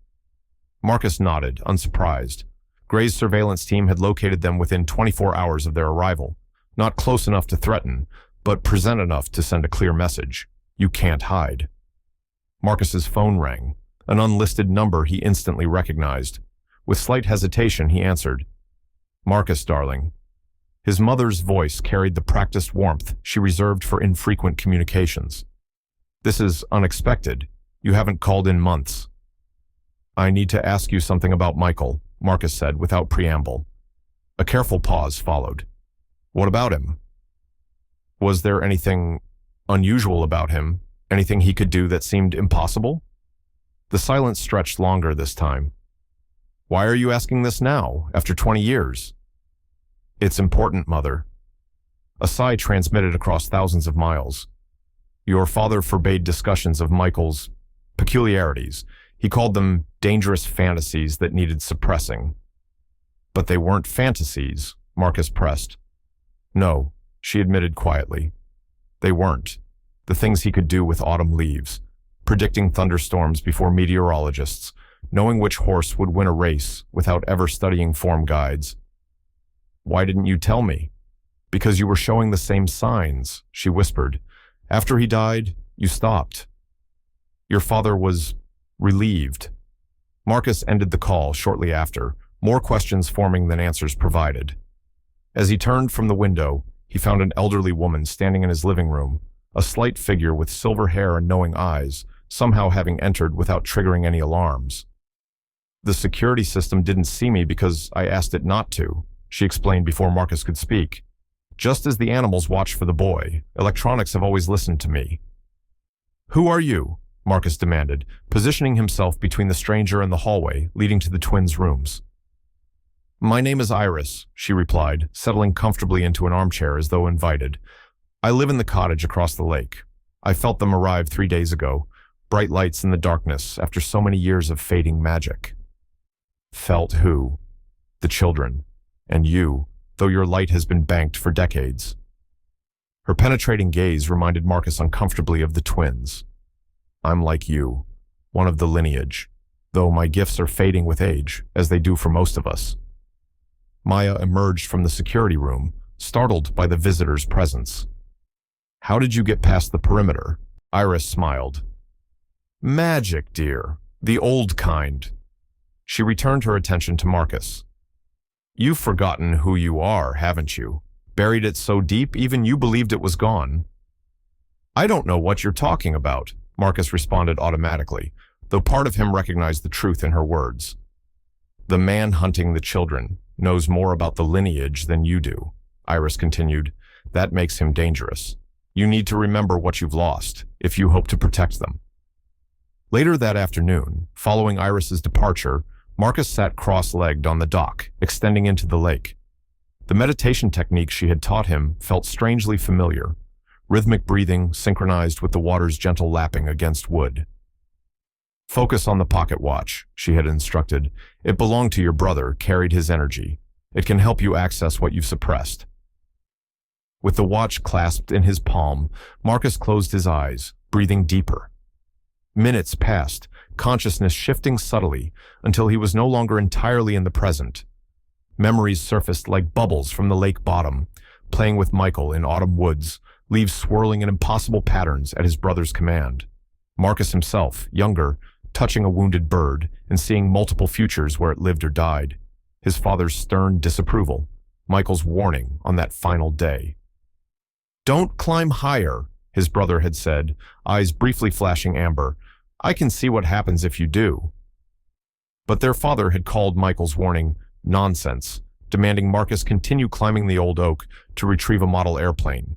Marcus nodded, unsurprised. Gray's surveillance team had located them within 24 hours of their arrival. Not close enough to threaten, but present enough to send a clear message. You can't hide. Marcus's phone rang, an unlisted number he instantly recognized. With slight hesitation, he answered. "Marcus, darling." His mother's voice carried the practiced warmth she reserved for infrequent communications. "This is unexpected. You haven't called in months." "I need to ask you something about Michael," Marcus said without preamble. A careful pause followed. "What about him? Was there anything unusual about him? Anything he could do that seemed impossible?" The silence stretched longer this time. "Why are you asking this now, after 20 years? "It's important, Mother." A sigh transmitted across thousands of miles. "Your father forbade discussions of Michael's peculiarities. He called them dangerous fantasies that needed suppressing." "But they weren't fantasies," Marcus pressed. "No," she admitted quietly. "They weren't. The things he could do with autumn leaves, predicting thunderstorms before meteorologists, knowing which horse would win a race without ever studying form guides." "Why didn't you tell me?" "Because you were showing the same signs," she whispered. "After he died, you stopped. Your father was relieved." Marcus ended the call shortly after, more questions forming than answers provided. As he turned from the window, he found an elderly woman standing in his living room, a slight figure with silver hair and knowing eyes, somehow having entered without triggering any alarms. "The security system didn't see me because I asked it not to," she explained before Marcus could speak. "Just as the animals watch for the boy, electronics have always listened to me." "Who are you?" Marcus demanded, positioning himself between the stranger and the hallway leading to the twins' rooms. "My name is Iris," she replied, settling comfortably into an armchair as though invited. "I live in the cottage across the lake. I felt them arrive 3 days ago, bright lights in the darkness after so many years of fading magic." "Felt who?" "The children. And you, though your light has been banked for decades." Her penetrating gaze reminded Marcus uncomfortably of the twins. "I'm like you, one of the lineage, though my gifts are fading with age, as they do for most of us." Maya emerged from the security room, startled by the visitor's presence. "How did you get past the perimeter?" Iris smiled. "Magic, dear. The old kind." She returned her attention to Marcus. You've forgotten who you are, haven't you? Buried it so deep, even you believed it was gone. I don't know what you're talking about, Marcus responded automatically, though part of him recognized the truth in her words. The man hunting the children knows more about the lineage than you do, Iris continued. That makes him dangerous. You need to remember what you've lost, if you hope to protect them. Later that afternoon, following Iris's departure, Marcus sat cross-legged on the dock, extending into the lake. The meditation technique she had taught him felt strangely familiar, rhythmic breathing synchronized with the water's gentle lapping against wood. Focus on the pocket watch, she had instructed. It belonged to your brother, carried his energy. It can help you access what you've suppressed. With the watch clasped in his palm, Marcus closed his eyes, breathing deeper. Minutes passed, consciousness shifting subtly until he was no longer entirely in the present. Memories surfaced like bubbles from the lake bottom, playing with Michael in autumn woods, leaves swirling in impossible patterns at his brother's command. Marcus himself, younger, touching a wounded bird and seeing multiple futures where it lived or died. His father's stern disapproval, Michael's warning on that final day. Don't climb higher, his brother had said, eyes briefly flashing amber. I can see what happens if you do. But their father had called Michael's warning nonsense, demanding Marcus continue climbing the old oak to retrieve a model airplane.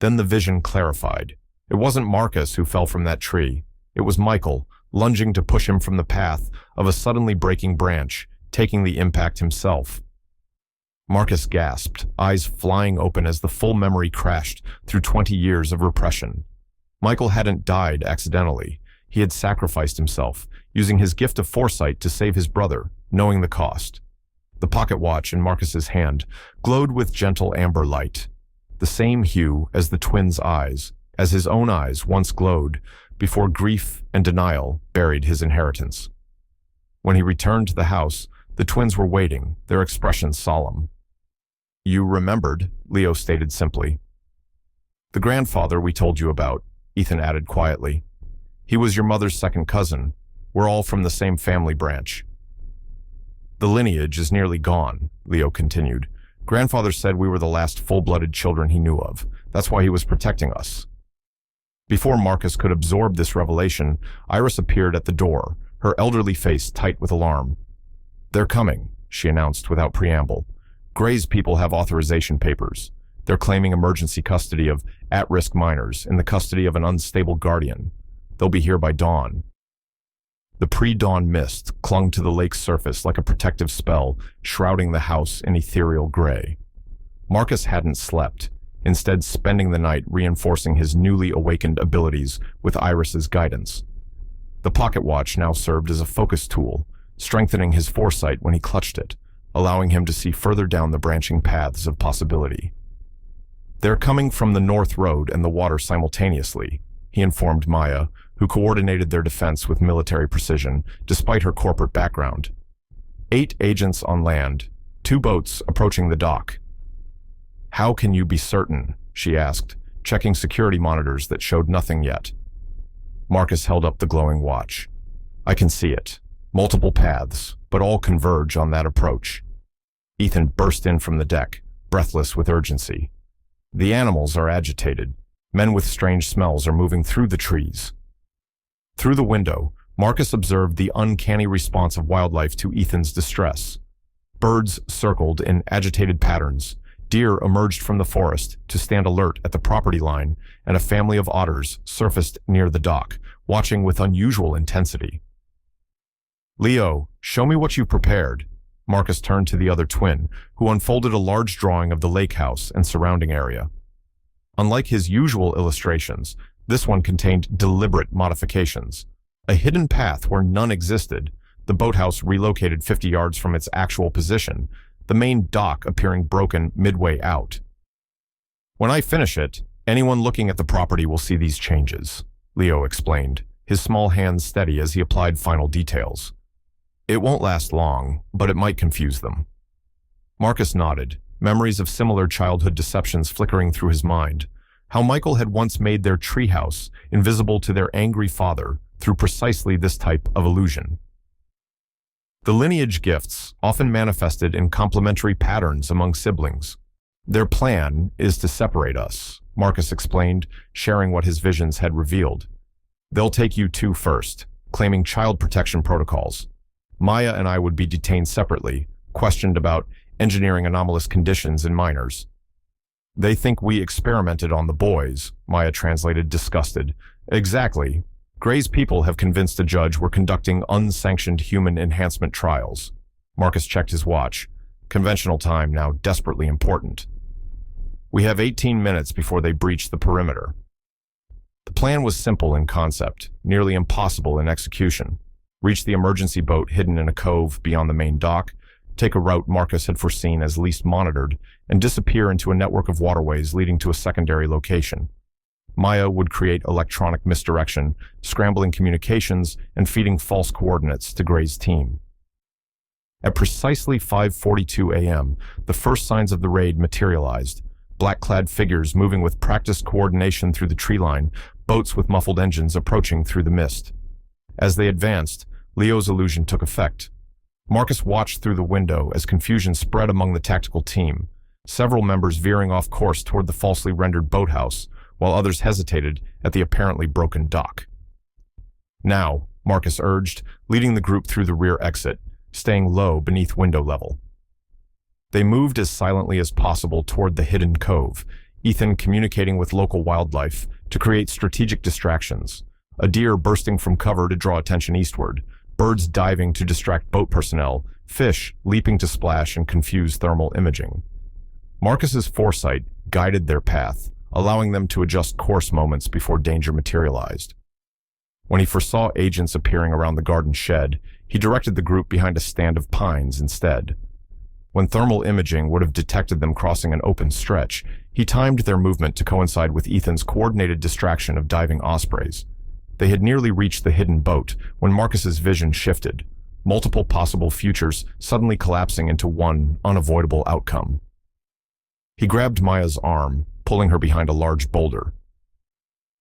Then the vision clarified. It wasn't Marcus who fell from that tree. It was Michael, lunging to push him from the path of a suddenly breaking branch, taking the impact himself. Marcus gasped, eyes flying open as the full memory crashed through 20 years of repression. Michael hadn't died accidentally. He had sacrificed himself, using his gift of foresight to save his brother, knowing the cost. The pocket watch in Marcus's hand glowed with gentle amber light, the same hue as the twins' eyes, as his own eyes once glowed before grief and denial buried his inheritance. When he returned to the house, the twins were waiting, their expressions solemn. You remembered, Leo stated simply. The grandfather we told you about, Ethan added quietly. He was your mother's second cousin. We're all from the same family branch. The lineage is nearly gone, Leo continued. Grandfather said we were the last full-blooded children he knew of. That's why he was protecting us. Before Marcus could absorb this revelation, Iris appeared at the door, her elderly face tight with alarm. They're coming, she announced without preamble. Gray's people have authorization papers. They're claiming emergency custody of at-risk minors in the custody of an unstable guardian. They'll be here by dawn. The pre-dawn mist clung to the lake's surface like a protective spell, shrouding the house in ethereal gray. Marcus hadn't slept, instead spending the night reinforcing his newly awakened abilities with Iris's guidance. The pocket watch now served as a focus tool, strengthening his foresight when he clutched it, allowing him to see further down the branching paths of possibility. They're coming from the North Road and the water simultaneously, he informed Maya, who coordinated their defense with military precision, despite her corporate background. 8 agents on land, 2 boats approaching the dock. How can you be certain? She asked, checking security monitors that showed nothing yet. Marcus held up the glowing watch. I can see it. Multiple paths, but all converge on that approach. Ethan burst in from the deck, breathless with urgency. The animals are agitated. Men with strange smells are moving through the trees. Through the window, Marcus observed the uncanny response of wildlife to Ethan's distress. Birds circled in agitated patterns. Deer emerged from the forest to stand alert at the property line, and a family of otters surfaced near the dock, watching with unusual intensity. Leo, show me what you've prepared. Marcus turned to the other twin, who unfolded a large drawing of the lake house and surrounding area. Unlike his usual illustrations, this one contained deliberate modifications. A hidden path where none existed, the boathouse relocated 50 yards from its actual position, the main dock appearing broken midway out. When I finish it, anyone looking at the property will see these changes, Leo explained, his small hands steady as he applied final details. It won't last long, but it might confuse them. Marcus nodded, memories of similar childhood deceptions flickering through his mind. How Michael had once made their treehouse invisible to their angry father through precisely this type of illusion. The lineage gifts often manifested in complementary patterns among siblings. Their plan is to separate us, Marcus explained, sharing what his visions had revealed. They'll take you two first, claiming child protection protocols. Maya and I would be detained separately, questioned about engineering anomalous conditions in minors. They think we experimented on the boys, Maya translated, disgusted. Exactly. Gray's people have convinced a judge we're conducting unsanctioned human enhancement trials. Marcus checked his watch. Conventional time now desperately important. We have 18 minutes before they breach the perimeter. The plan was simple in concept, nearly impossible in execution. Reach the emergency boat hidden in a cove beyond the main dock, take a route Marcus had foreseen as least monitored, and disappear into a network of waterways leading to a secondary location. Maya would create electronic misdirection, scrambling communications and feeding false coordinates to Gray's team. At precisely 5:42 a.m., the first signs of the raid materialized. Black-clad figures moving with practiced coordination through the tree line, boats with muffled engines approaching through the mist. As they advanced, Leo's illusion took effect. Marcus watched through the window as confusion spread among the tactical team, several members veering off course toward the falsely rendered boathouse, while others hesitated at the apparently broken dock. Now, Marcus urged, leading the group through the rear exit, staying low beneath window level. They moved as silently as possible toward the hidden cove, Ethan communicating with local wildlife to create strategic distractions. A deer bursting from cover to draw attention eastward, birds diving to distract boat personnel, fish leaping to splash and confuse thermal imaging. Marcus's foresight guided their path, allowing them to adjust course moments before danger materialized. When he foresaw agents appearing around the garden shed, he directed the group behind a stand of pines instead. When thermal imaging would have detected them crossing an open stretch, he timed their movement to coincide with Ethan's coordinated distraction of diving ospreys. They had nearly reached the hidden boat when Marcus's vision shifted, multiple possible futures suddenly collapsing into one unavoidable outcome. He grabbed Maya's arm, pulling her behind a large boulder.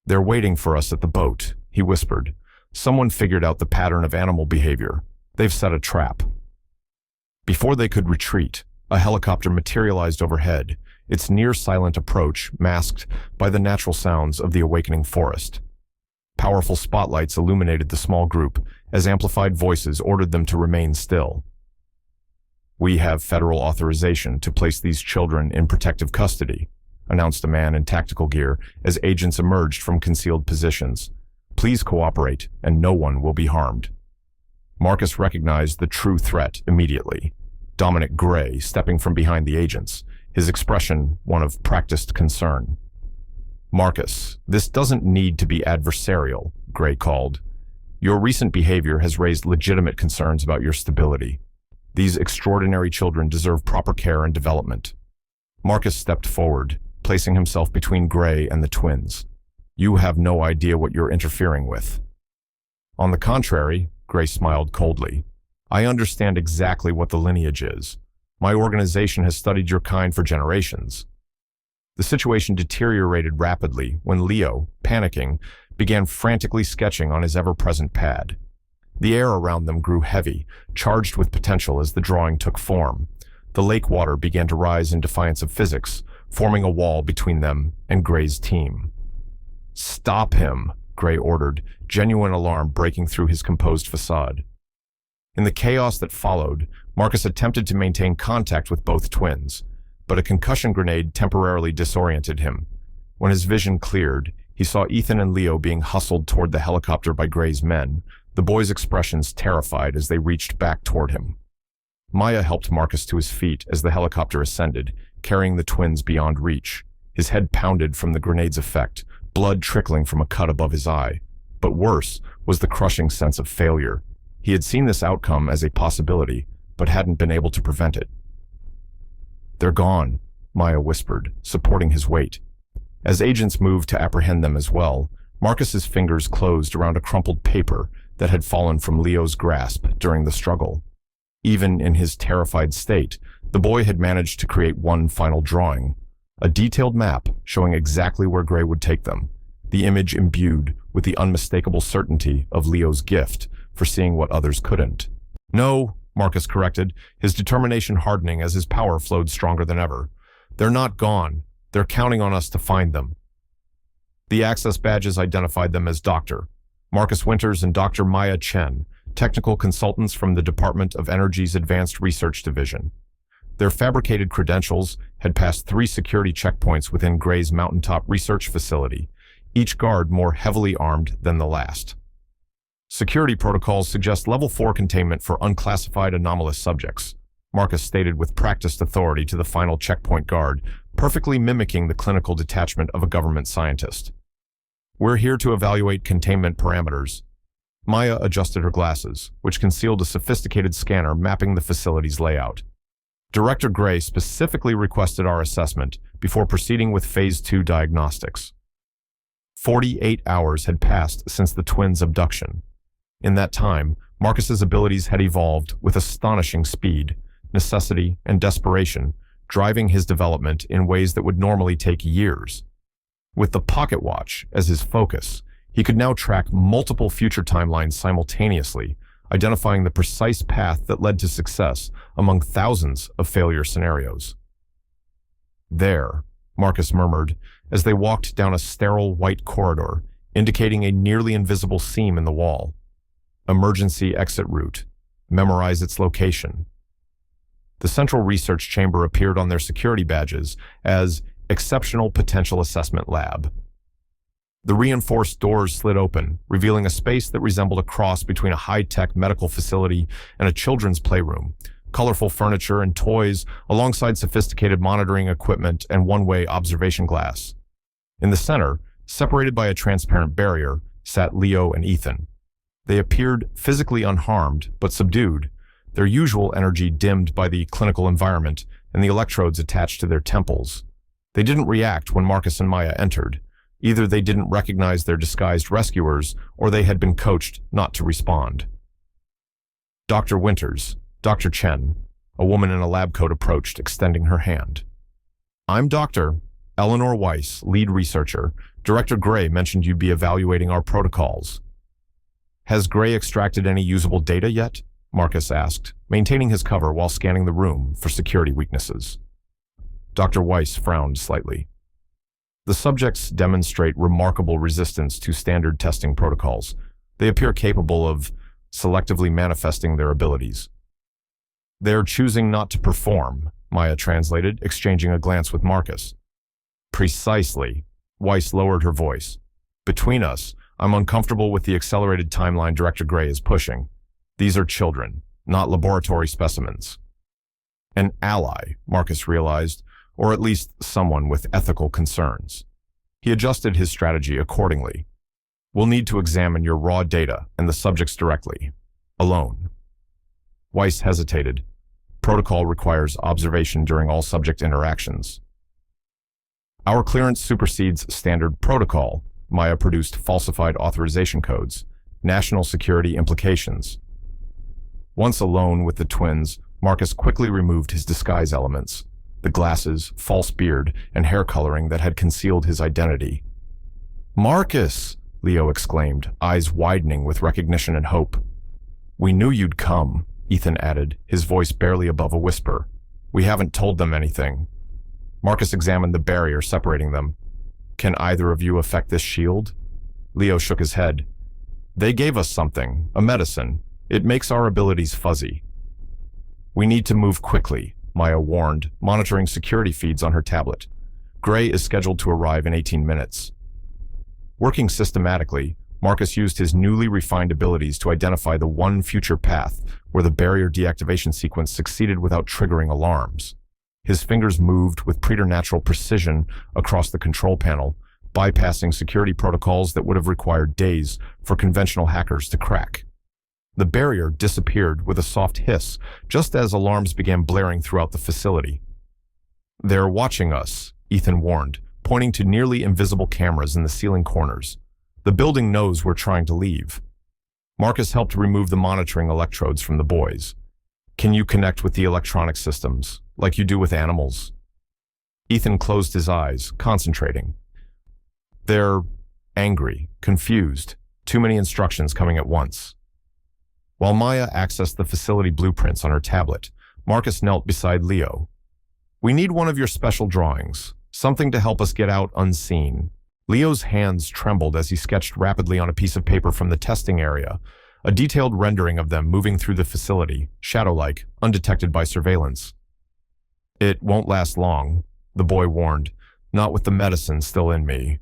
"They're waiting for us at the boat," he whispered. "Someone figured out the pattern of animal behavior. They've set a trap." Before they could retreat, a helicopter materialized overhead, its near-silent approach masked by the natural sounds of the awakening forest. Powerful spotlights illuminated the small group as amplified voices ordered them to remain still. "We have federal authorization to place these children in protective custody," announced a man in tactical gear as agents emerged from concealed positions. "Please cooperate, and no one will be harmed." Marcus recognized the true threat immediately. Dominic Gray stepping from behind the agents, his expression one of practiced concern. "Marcus, this doesn't need to be adversarial," Gray called. "Your recent behavior has raised legitimate concerns about your stability. These extraordinary children deserve proper care and development." Marcus stepped forward, placing himself between Gray and the twins. "You have no idea what you're interfering with." "On the contrary," Gray smiled coldly, "I understand exactly what the lineage is. My organization has studied your kind for generations." The situation deteriorated rapidly when Leo, panicking, began frantically sketching on his ever-present pad. The air around them grew heavy, charged with potential as the drawing took form. The lake water began to rise in defiance of physics, forming a wall between them and Gray's team. "Stop him," Gray ordered, genuine alarm breaking through his composed facade. In the chaos that followed, Marcus attempted to maintain contact with both twins, but a concussion grenade temporarily disoriented him. When his vision cleared, he saw Ethan and Leo being hustled toward the helicopter by Gray's men, the boys' expressions terrified as they reached back toward him. Maya helped Marcus to his feet as the helicopter ascended, carrying the twins beyond reach. His head pounded from the grenade's effect, blood trickling from a cut above his eye. But worse was the crushing sense of failure. He had seen this outcome as a possibility, but hadn't been able to prevent it. "They're gone," Maya whispered, supporting his weight. As agents moved to apprehend them as well, Marcus's fingers closed around a crumpled paper that had fallen from Leo's grasp during the struggle. Even in his terrified state, the boy had managed to create one final drawing, a detailed map showing exactly where Gray would take them, the image imbued with the unmistakable certainty of Leo's gift for seeing what others couldn't. "No," Marcus corrected, his determination hardening as his power flowed stronger than ever. They're not gone. They're counting on us to find them. The access badges identified them as Dr. Marcus Winters and Dr. Maya Chen, technical consultants from the Department of Energy's Advanced Research Division. Their fabricated credentials had passed 3 security checkpoints within Gray's mountaintop research facility, each guard more heavily armed than the last. Security protocols suggest level 4 containment for unclassified anomalous subjects, Marcus stated with practiced authority to the final checkpoint guard, perfectly mimicking the clinical detachment of a government scientist. We're here to evaluate containment parameters. Maya adjusted her glasses, which concealed a sophisticated scanner mapping the facility's layout. Director Gray specifically requested our assessment before proceeding with Phase 2 diagnostics. 48 hours had passed since the twins' abduction. In that time, Marcus's abilities had evolved with astonishing speed, necessity, and desperation, driving his development in ways that would normally take years. With the pocket watch as his focus, he could now track multiple future timelines simultaneously, identifying the precise path that led to success among thousands of failure scenarios. There, Marcus murmured, as they walked down a sterile white corridor, indicating a nearly invisible seam in the wall. Emergency exit route. Memorize its location. The Central Research Chamber appeared on their security badges as Exceptional Potential Assessment Lab. The reinforced doors slid open, revealing a space that resembled a cross between a high-tech medical facility and a children's playroom, colorful furniture and toys alongside sophisticated monitoring equipment and one-way observation glass. In the center, separated by a transparent barrier, sat Leo and Ethan. They appeared physically unharmed, but subdued, their usual energy dimmed by the clinical environment and the electrodes attached to their temples. They didn't react when Marcus and Maya entered. Either they didn't recognize their disguised rescuers, or they had been coached not to respond. Dr. Winters, Dr. Chen, a woman in a lab coat approached, extending her hand. I'm Dr. Eleanor Weiss, lead researcher. Director Gray mentioned you'd be evaluating our protocols. Has Gray extracted any usable data yet? Marcus asked, maintaining his cover while scanning the room for security weaknesses. Dr. Weiss frowned slightly. The subjects demonstrate remarkable resistance to standard testing protocols. They appear capable of selectively manifesting their abilities. They're choosing not to perform, Maya translated, exchanging a glance with Marcus. Precisely. Weiss lowered her voice. Between us, I'm uncomfortable with the accelerated timeline Director Gray is pushing. These are children, not laboratory specimens. An ally, Marcus realized, or at least someone with ethical concerns. He adjusted his strategy accordingly. We'll need to examine your raw data and the subjects directly, alone. Weiss hesitated. Protocol requires observation during all subject interactions. Our clearance supersedes standard protocol. Maya produced falsified authorization codes, national security implications. Once alone with the twins, Marcus quickly removed his disguise elements, the glasses, false beard, and hair coloring that had concealed his identity. Marcus! Leo exclaimed, eyes widening with recognition and hope. We knew you'd come, Ethan added, his voice barely above a whisper. We haven't told them anything. Marcus examined the barrier separating them. Can either of you affect this shield? Leo shook his head. They gave us something, a medicine. It makes our abilities fuzzy. We need to move quickly, Maya warned, monitoring security feeds on her tablet. Gray is scheduled to arrive in 18 minutes. Working systematically, Marcus used his newly refined abilities to identify the one future path where the barrier deactivation sequence succeeded without triggering alarms. His fingers moved with preternatural precision across the control panel, bypassing security protocols that would have required days for conventional hackers to crack. The barrier disappeared with a soft hiss, just as alarms began blaring throughout the facility. They're watching us, Ethan warned, pointing to nearly invisible cameras in the ceiling corners. The building knows we're trying to leave. Marcus helped remove the monitoring electrodes from the boys. Can you connect with the electronic systems, like you do with animals? Ethan closed his eyes, concentrating. They're angry, confused, too many instructions coming at once. While Maya accessed the facility blueprints on her tablet, Marcus knelt beside Leo. "We need one of your special drawings, something to help us get out unseen." Leo's hands trembled as he sketched rapidly on a piece of paper from the testing area, a detailed rendering of them moving through the facility, shadow-like, undetected by surveillance. "It won't last long," the boy warned, "not with the medicine still in me."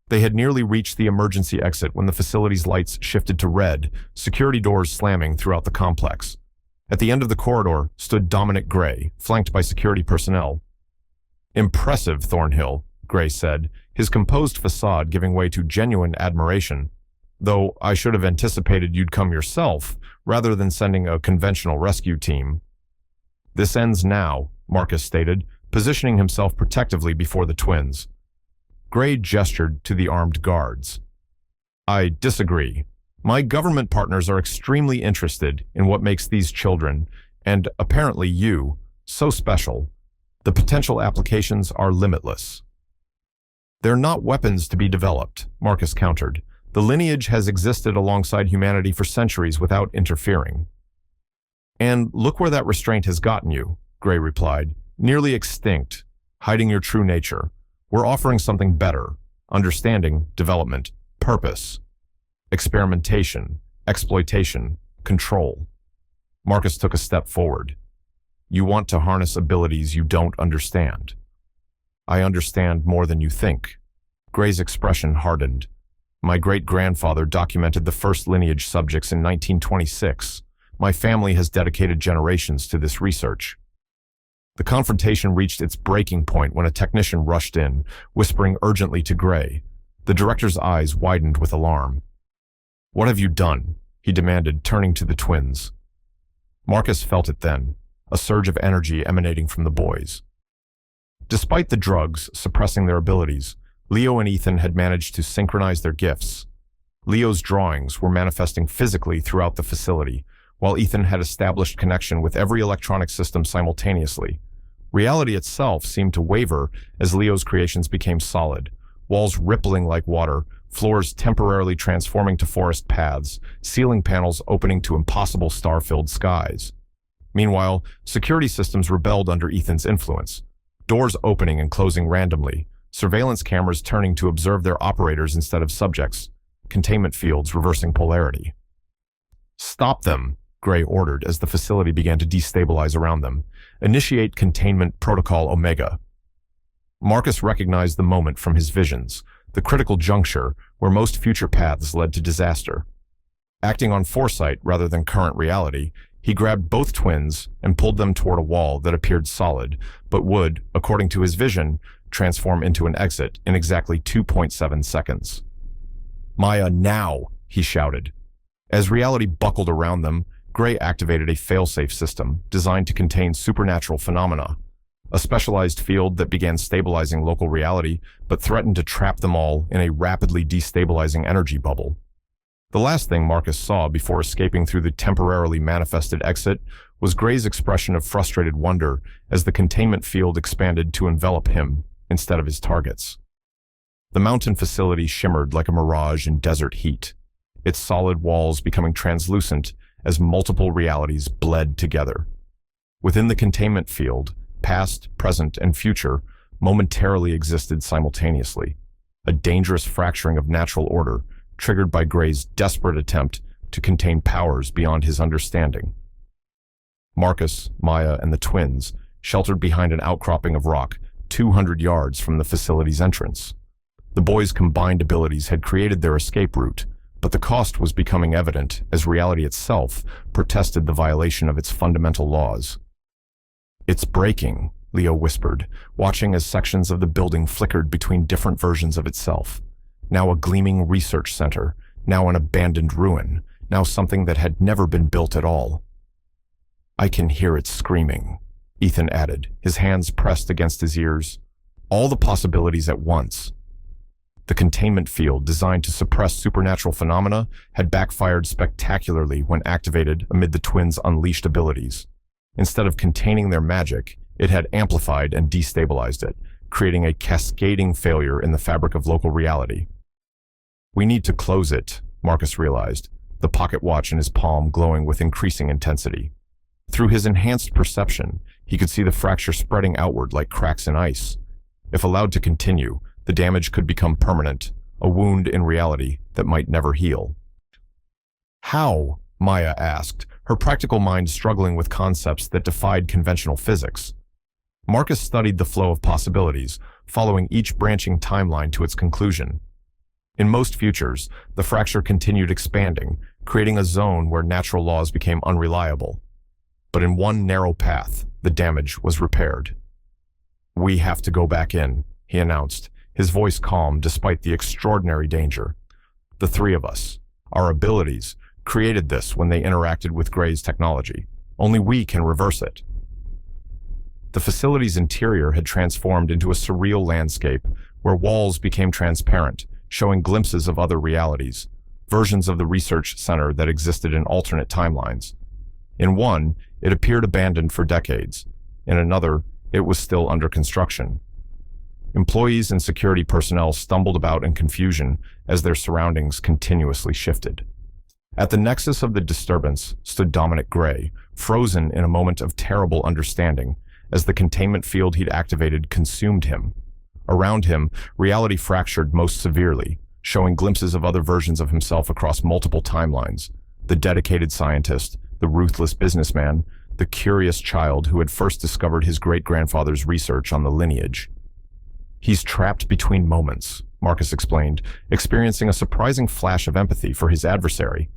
They had nearly reached the emergency exit when the facility's lights shifted to red, security doors slamming throughout the complex. At the end of the corridor stood Dominic Gray, flanked by security personnel. "Impressive, Thornhill," Gray said, his composed facade giving way to genuine admiration. "Though I should have anticipated you'd come yourself, rather than sending a conventional rescue team." "This ends now," Marcus stated, positioning himself protectively before the twins. Gray gestured to the armed guards. "I disagree. My government partners are extremely interested in what makes these children, and apparently you, so special. The potential applications are limitless." "They're not weapons to be developed," Marcus countered. "The lineage has existed alongside humanity for centuries without interfering." "And look where that restraint has gotten you," Gray replied. "Nearly extinct, hiding your true nature. We're offering something better: understanding, development, purpose, experimentation, exploitation, control." Marcus took a step forward. "You want to harness abilities you don't understand." "I understand more than you think." Gray's expression hardened. "My great-grandfather documented the first lineage subjects in 1926. My family has dedicated generations to this research." The confrontation reached its breaking point when a technician rushed in, whispering urgently to Gray. The director's eyes widened with alarm. "What have you done?" he demanded, turning to the twins. Marcus felt it then, a surge of energy emanating from the boys. Despite the drugs suppressing their abilities, Leo and Ethan had managed to synchronize their gifts. Leo's drawings were manifesting physically throughout the facility, while Ethan had established connection with every electronic system simultaneously. Reality itself seemed to waver as Leo's creations became solid, walls rippling like water, floors temporarily transforming to forest paths, ceiling panels opening to impossible star-filled skies. Meanwhile, security systems rebelled under Ethan's influence, doors opening and closing randomly, surveillance cameras turning to observe their operators instead of subjects, containment fields reversing polarity. "Stop them," Gray ordered as the facility began to destabilize around them. "Initiate Containment Protocol Omega." Marcus recognized the moment from his visions, the critical juncture where most future paths led to disaster. Acting on foresight rather than current reality, he grabbed both twins and pulled them toward a wall that appeared solid, but would, according to his vision, transform into an exit in exactly 2.7 seconds. "Maya, now!" he shouted. As reality buckled around them, Gray activated a failsafe system designed to contain supernatural phenomena, a specialized field that began stabilizing local reality but threatened to trap them all in a rapidly destabilizing energy bubble. The last thing Marcus saw before escaping through the temporarily manifested exit was Gray's expression of frustrated wonder as the containment field expanded to envelop him instead of his targets. The mountain facility shimmered like a mirage in desert heat, its solid walls becoming translucent as multiple realities bled together. Within the containment field, past, present, and future momentarily existed simultaneously, a dangerous fracturing of natural order triggered by Gray's desperate attempt to contain powers beyond his understanding. Marcus, Maya, and the twins sheltered behind an outcropping of rock 200 yards from the facility's entrance. The boys' combined abilities had created their escape route, but the cost was becoming evident as reality itself protested the violation of its fundamental laws. "It's breaking," Leo whispered, watching as sections of the building flickered between different versions of itself. Now a gleaming research center, now an abandoned ruin, now something that had never been built at all. "I can hear it screaming," Ethan added, his hands pressed against his ears. All the possibilities at once. The containment field, designed to suppress supernatural phenomena, had backfired spectacularly when activated amid the twins' unleashed abilities. Instead of containing their magic, it had amplified and destabilized it, creating a cascading failure in the fabric of local reality. "We need to close it," Marcus realized. the pocket watch in his palm glowing with increasing intensity. Through his enhanced perception, he could see the fracture spreading outward like cracks in ice. If allowed to continue, the damage could become permanent, a wound in reality that might never heal. How? Maya asked, her practical mind struggling with concepts that defied conventional physics. Marcus studied the flow of possibilities, following each branching timeline to its conclusion. In most futures, the fracture continued expanding, creating a zone where natural laws became unreliable. But in one narrow path, the damage was repaired. "We have to go back in," he announced, his voice calm despite the extraordinary danger. "The three of us, our abilities, created this when they interacted with Gray's technology. Only we can reverse it." The facility's interior had transformed into a surreal landscape where walls became transparent, showing glimpses of other realities, versions of the research center that existed in alternate timelines. In one, it appeared abandoned for decades. In another, it was still under construction. Employees and security personnel stumbled about in confusion as their surroundings continuously shifted. At the nexus of the disturbance stood Dominic Gray, frozen in a moment of terrible understanding, as the containment field he'd activated consumed him. Around him, reality fractured most severely, showing glimpses of other versions of himself across multiple timelines. The dedicated scientist, the ruthless businessman, the curious child who had first discovered his great-grandfather's research on the lineage. "He's trapped between moments," Marcus explained, experiencing a surprising flash of empathy for his adversary,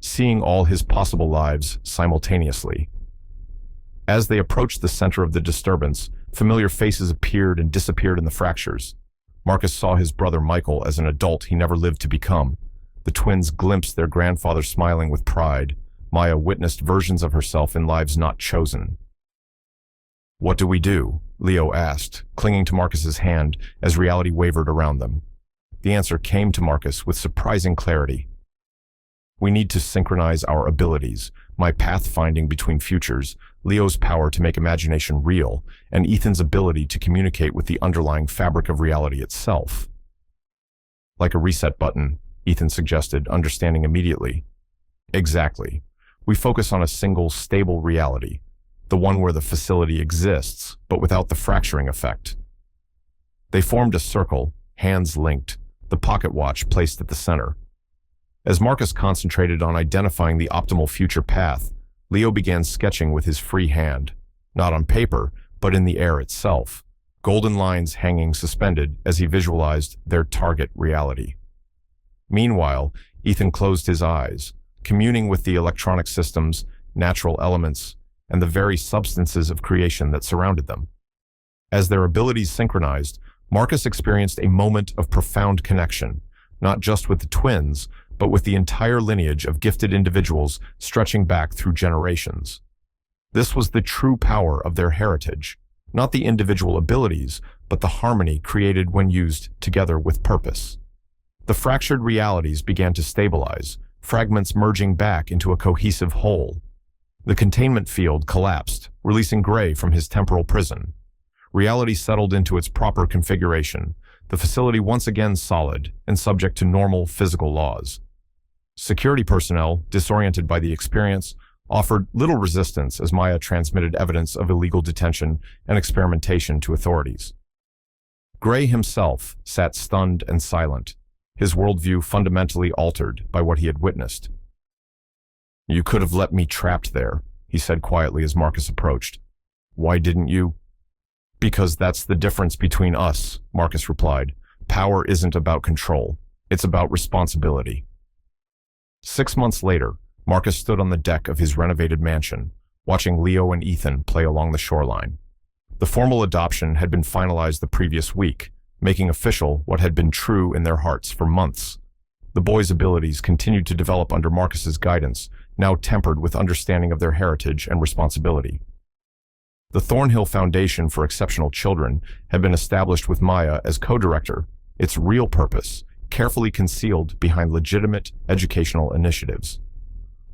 seeing all his possible lives simultaneously. As they approached the center of the disturbance, familiar faces appeared and disappeared in the fractures. Marcus saw his brother Michael as an adult he never lived to become. The twins glimpsed their grandfather smiling with pride. Maya witnessed versions of herself in lives not chosen. "What do we do?" Leo asked, clinging to Marcus's hand as reality wavered around them. The answer came to Marcus with surprising clarity. "We need to synchronize our abilities, my pathfinding between futures, Leo's power to make imagination real, and Ethan's ability to communicate with the underlying fabric of reality itself." "Like a reset button," Ethan suggested, understanding immediately. "Exactly. We focus on a single, stable reality, the one where the facility exists, but without the fracturing effect." They formed a circle, hands linked, the pocket watch placed at the center. As Marcus concentrated on identifying the optimal future path, Leo began sketching with his free hand, not on paper, but in the air itself, golden lines hanging suspended as he visualized their target reality. Meanwhile, Ethan closed his eyes, communing with the electronic systems, natural elements, and the very substances of creation that surrounded them. As their abilities synchronized, Marcus experienced a moment of profound connection, not just with the twins, but with the entire lineage of gifted individuals stretching back through generations. This was the true power of their heritage, not the individual abilities, but the harmony created when used together with purpose. The fractured realities began to stabilize, fragments merging back into a cohesive whole. The containment field collapsed, releasing Gray from his temporal prison. Reality settled into its proper configuration, the facility once again solid and subject to normal physical laws. Security personnel, disoriented by the experience, offered little resistance as Maya transmitted evidence of illegal detention and experimentation to authorities. Gray himself sat stunned and silent, his worldview fundamentally altered by what he had witnessed. "You could have let me trapped there," he said quietly as Marcus approached. "Why didn't you?" "Because that's the difference between us," Marcus replied. "Power isn't about control. It's about responsibility." 6 months later, Marcus stood on the deck of his renovated mansion, watching Leo and Ethan play along the shoreline. The formal adoption had been finalized the previous week, making official what had been true in their hearts for months. The boys' abilities continued to develop under Marcus's guidance, now tempered with understanding of their heritage and responsibility. The Thornhill Foundation for Exceptional Children had been established with Maya as co-director, its real purpose carefully concealed behind legitimate educational initiatives.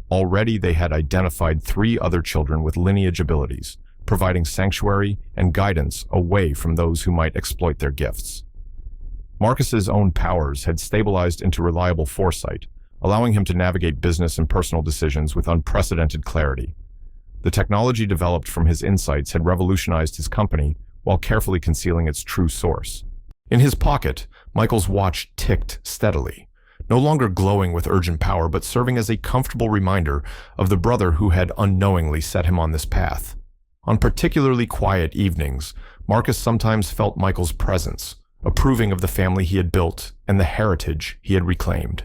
Already they had identified 3 other children with lineage abilities, providing sanctuary and guidance away from those who might exploit their gifts. Marcus's own powers had stabilized into reliable foresight, allowing him to navigate business and personal decisions with unprecedented clarity. The technology developed from his insights had revolutionized his company while carefully concealing its true source. In his pocket, Michael's watch ticked steadily, no longer glowing with urgent power, but serving as a comfortable reminder of the brother who had unknowingly set him on this path. On particularly quiet evenings, Marcus sometimes felt Michael's presence, approving of the family he had built and the heritage he had reclaimed.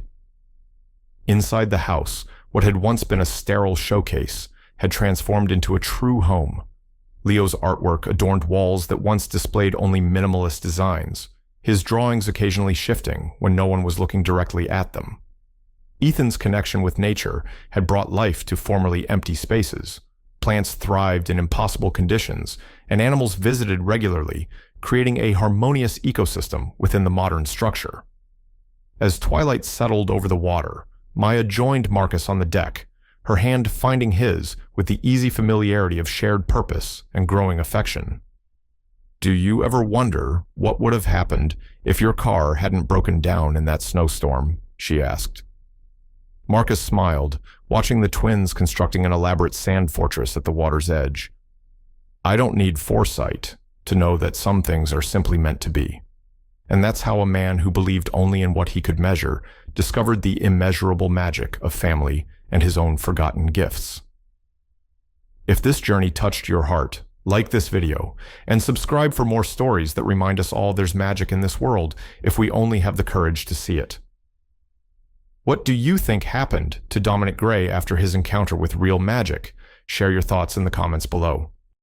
Inside the house, what had once been a sterile showcase had transformed into a true home. Leo's artwork adorned walls that once displayed only minimalist designs, his drawings occasionally shifting when no one was looking directly at them. Ethan's connection with nature had brought life to formerly empty spaces. Plants thrived in impossible conditions, and animals visited regularly, creating a harmonious ecosystem within the modern structure. As twilight settled over the water, Maya joined Marcus on the deck, her hand finding his with the easy familiarity of shared purpose and growing affection. "Do you ever wonder what would have happened if your car hadn't broken down in that snowstorm?" she asked. Marcus smiled, watching the twins constructing an elaborate sand fortress at the water's edge. "I don't need foresight to know that some things are simply meant to be." And that's how a man who believed only in what he could measure discovered the immeasurable magic of family and his own forgotten gifts. If this journey touched your heart, like this video, and subscribe for more stories that remind us all there's magic in this world if we only have the courage to see it. What do you think happened to Dominic Gray after his encounter with real magic? Share your thoughts in the comments below.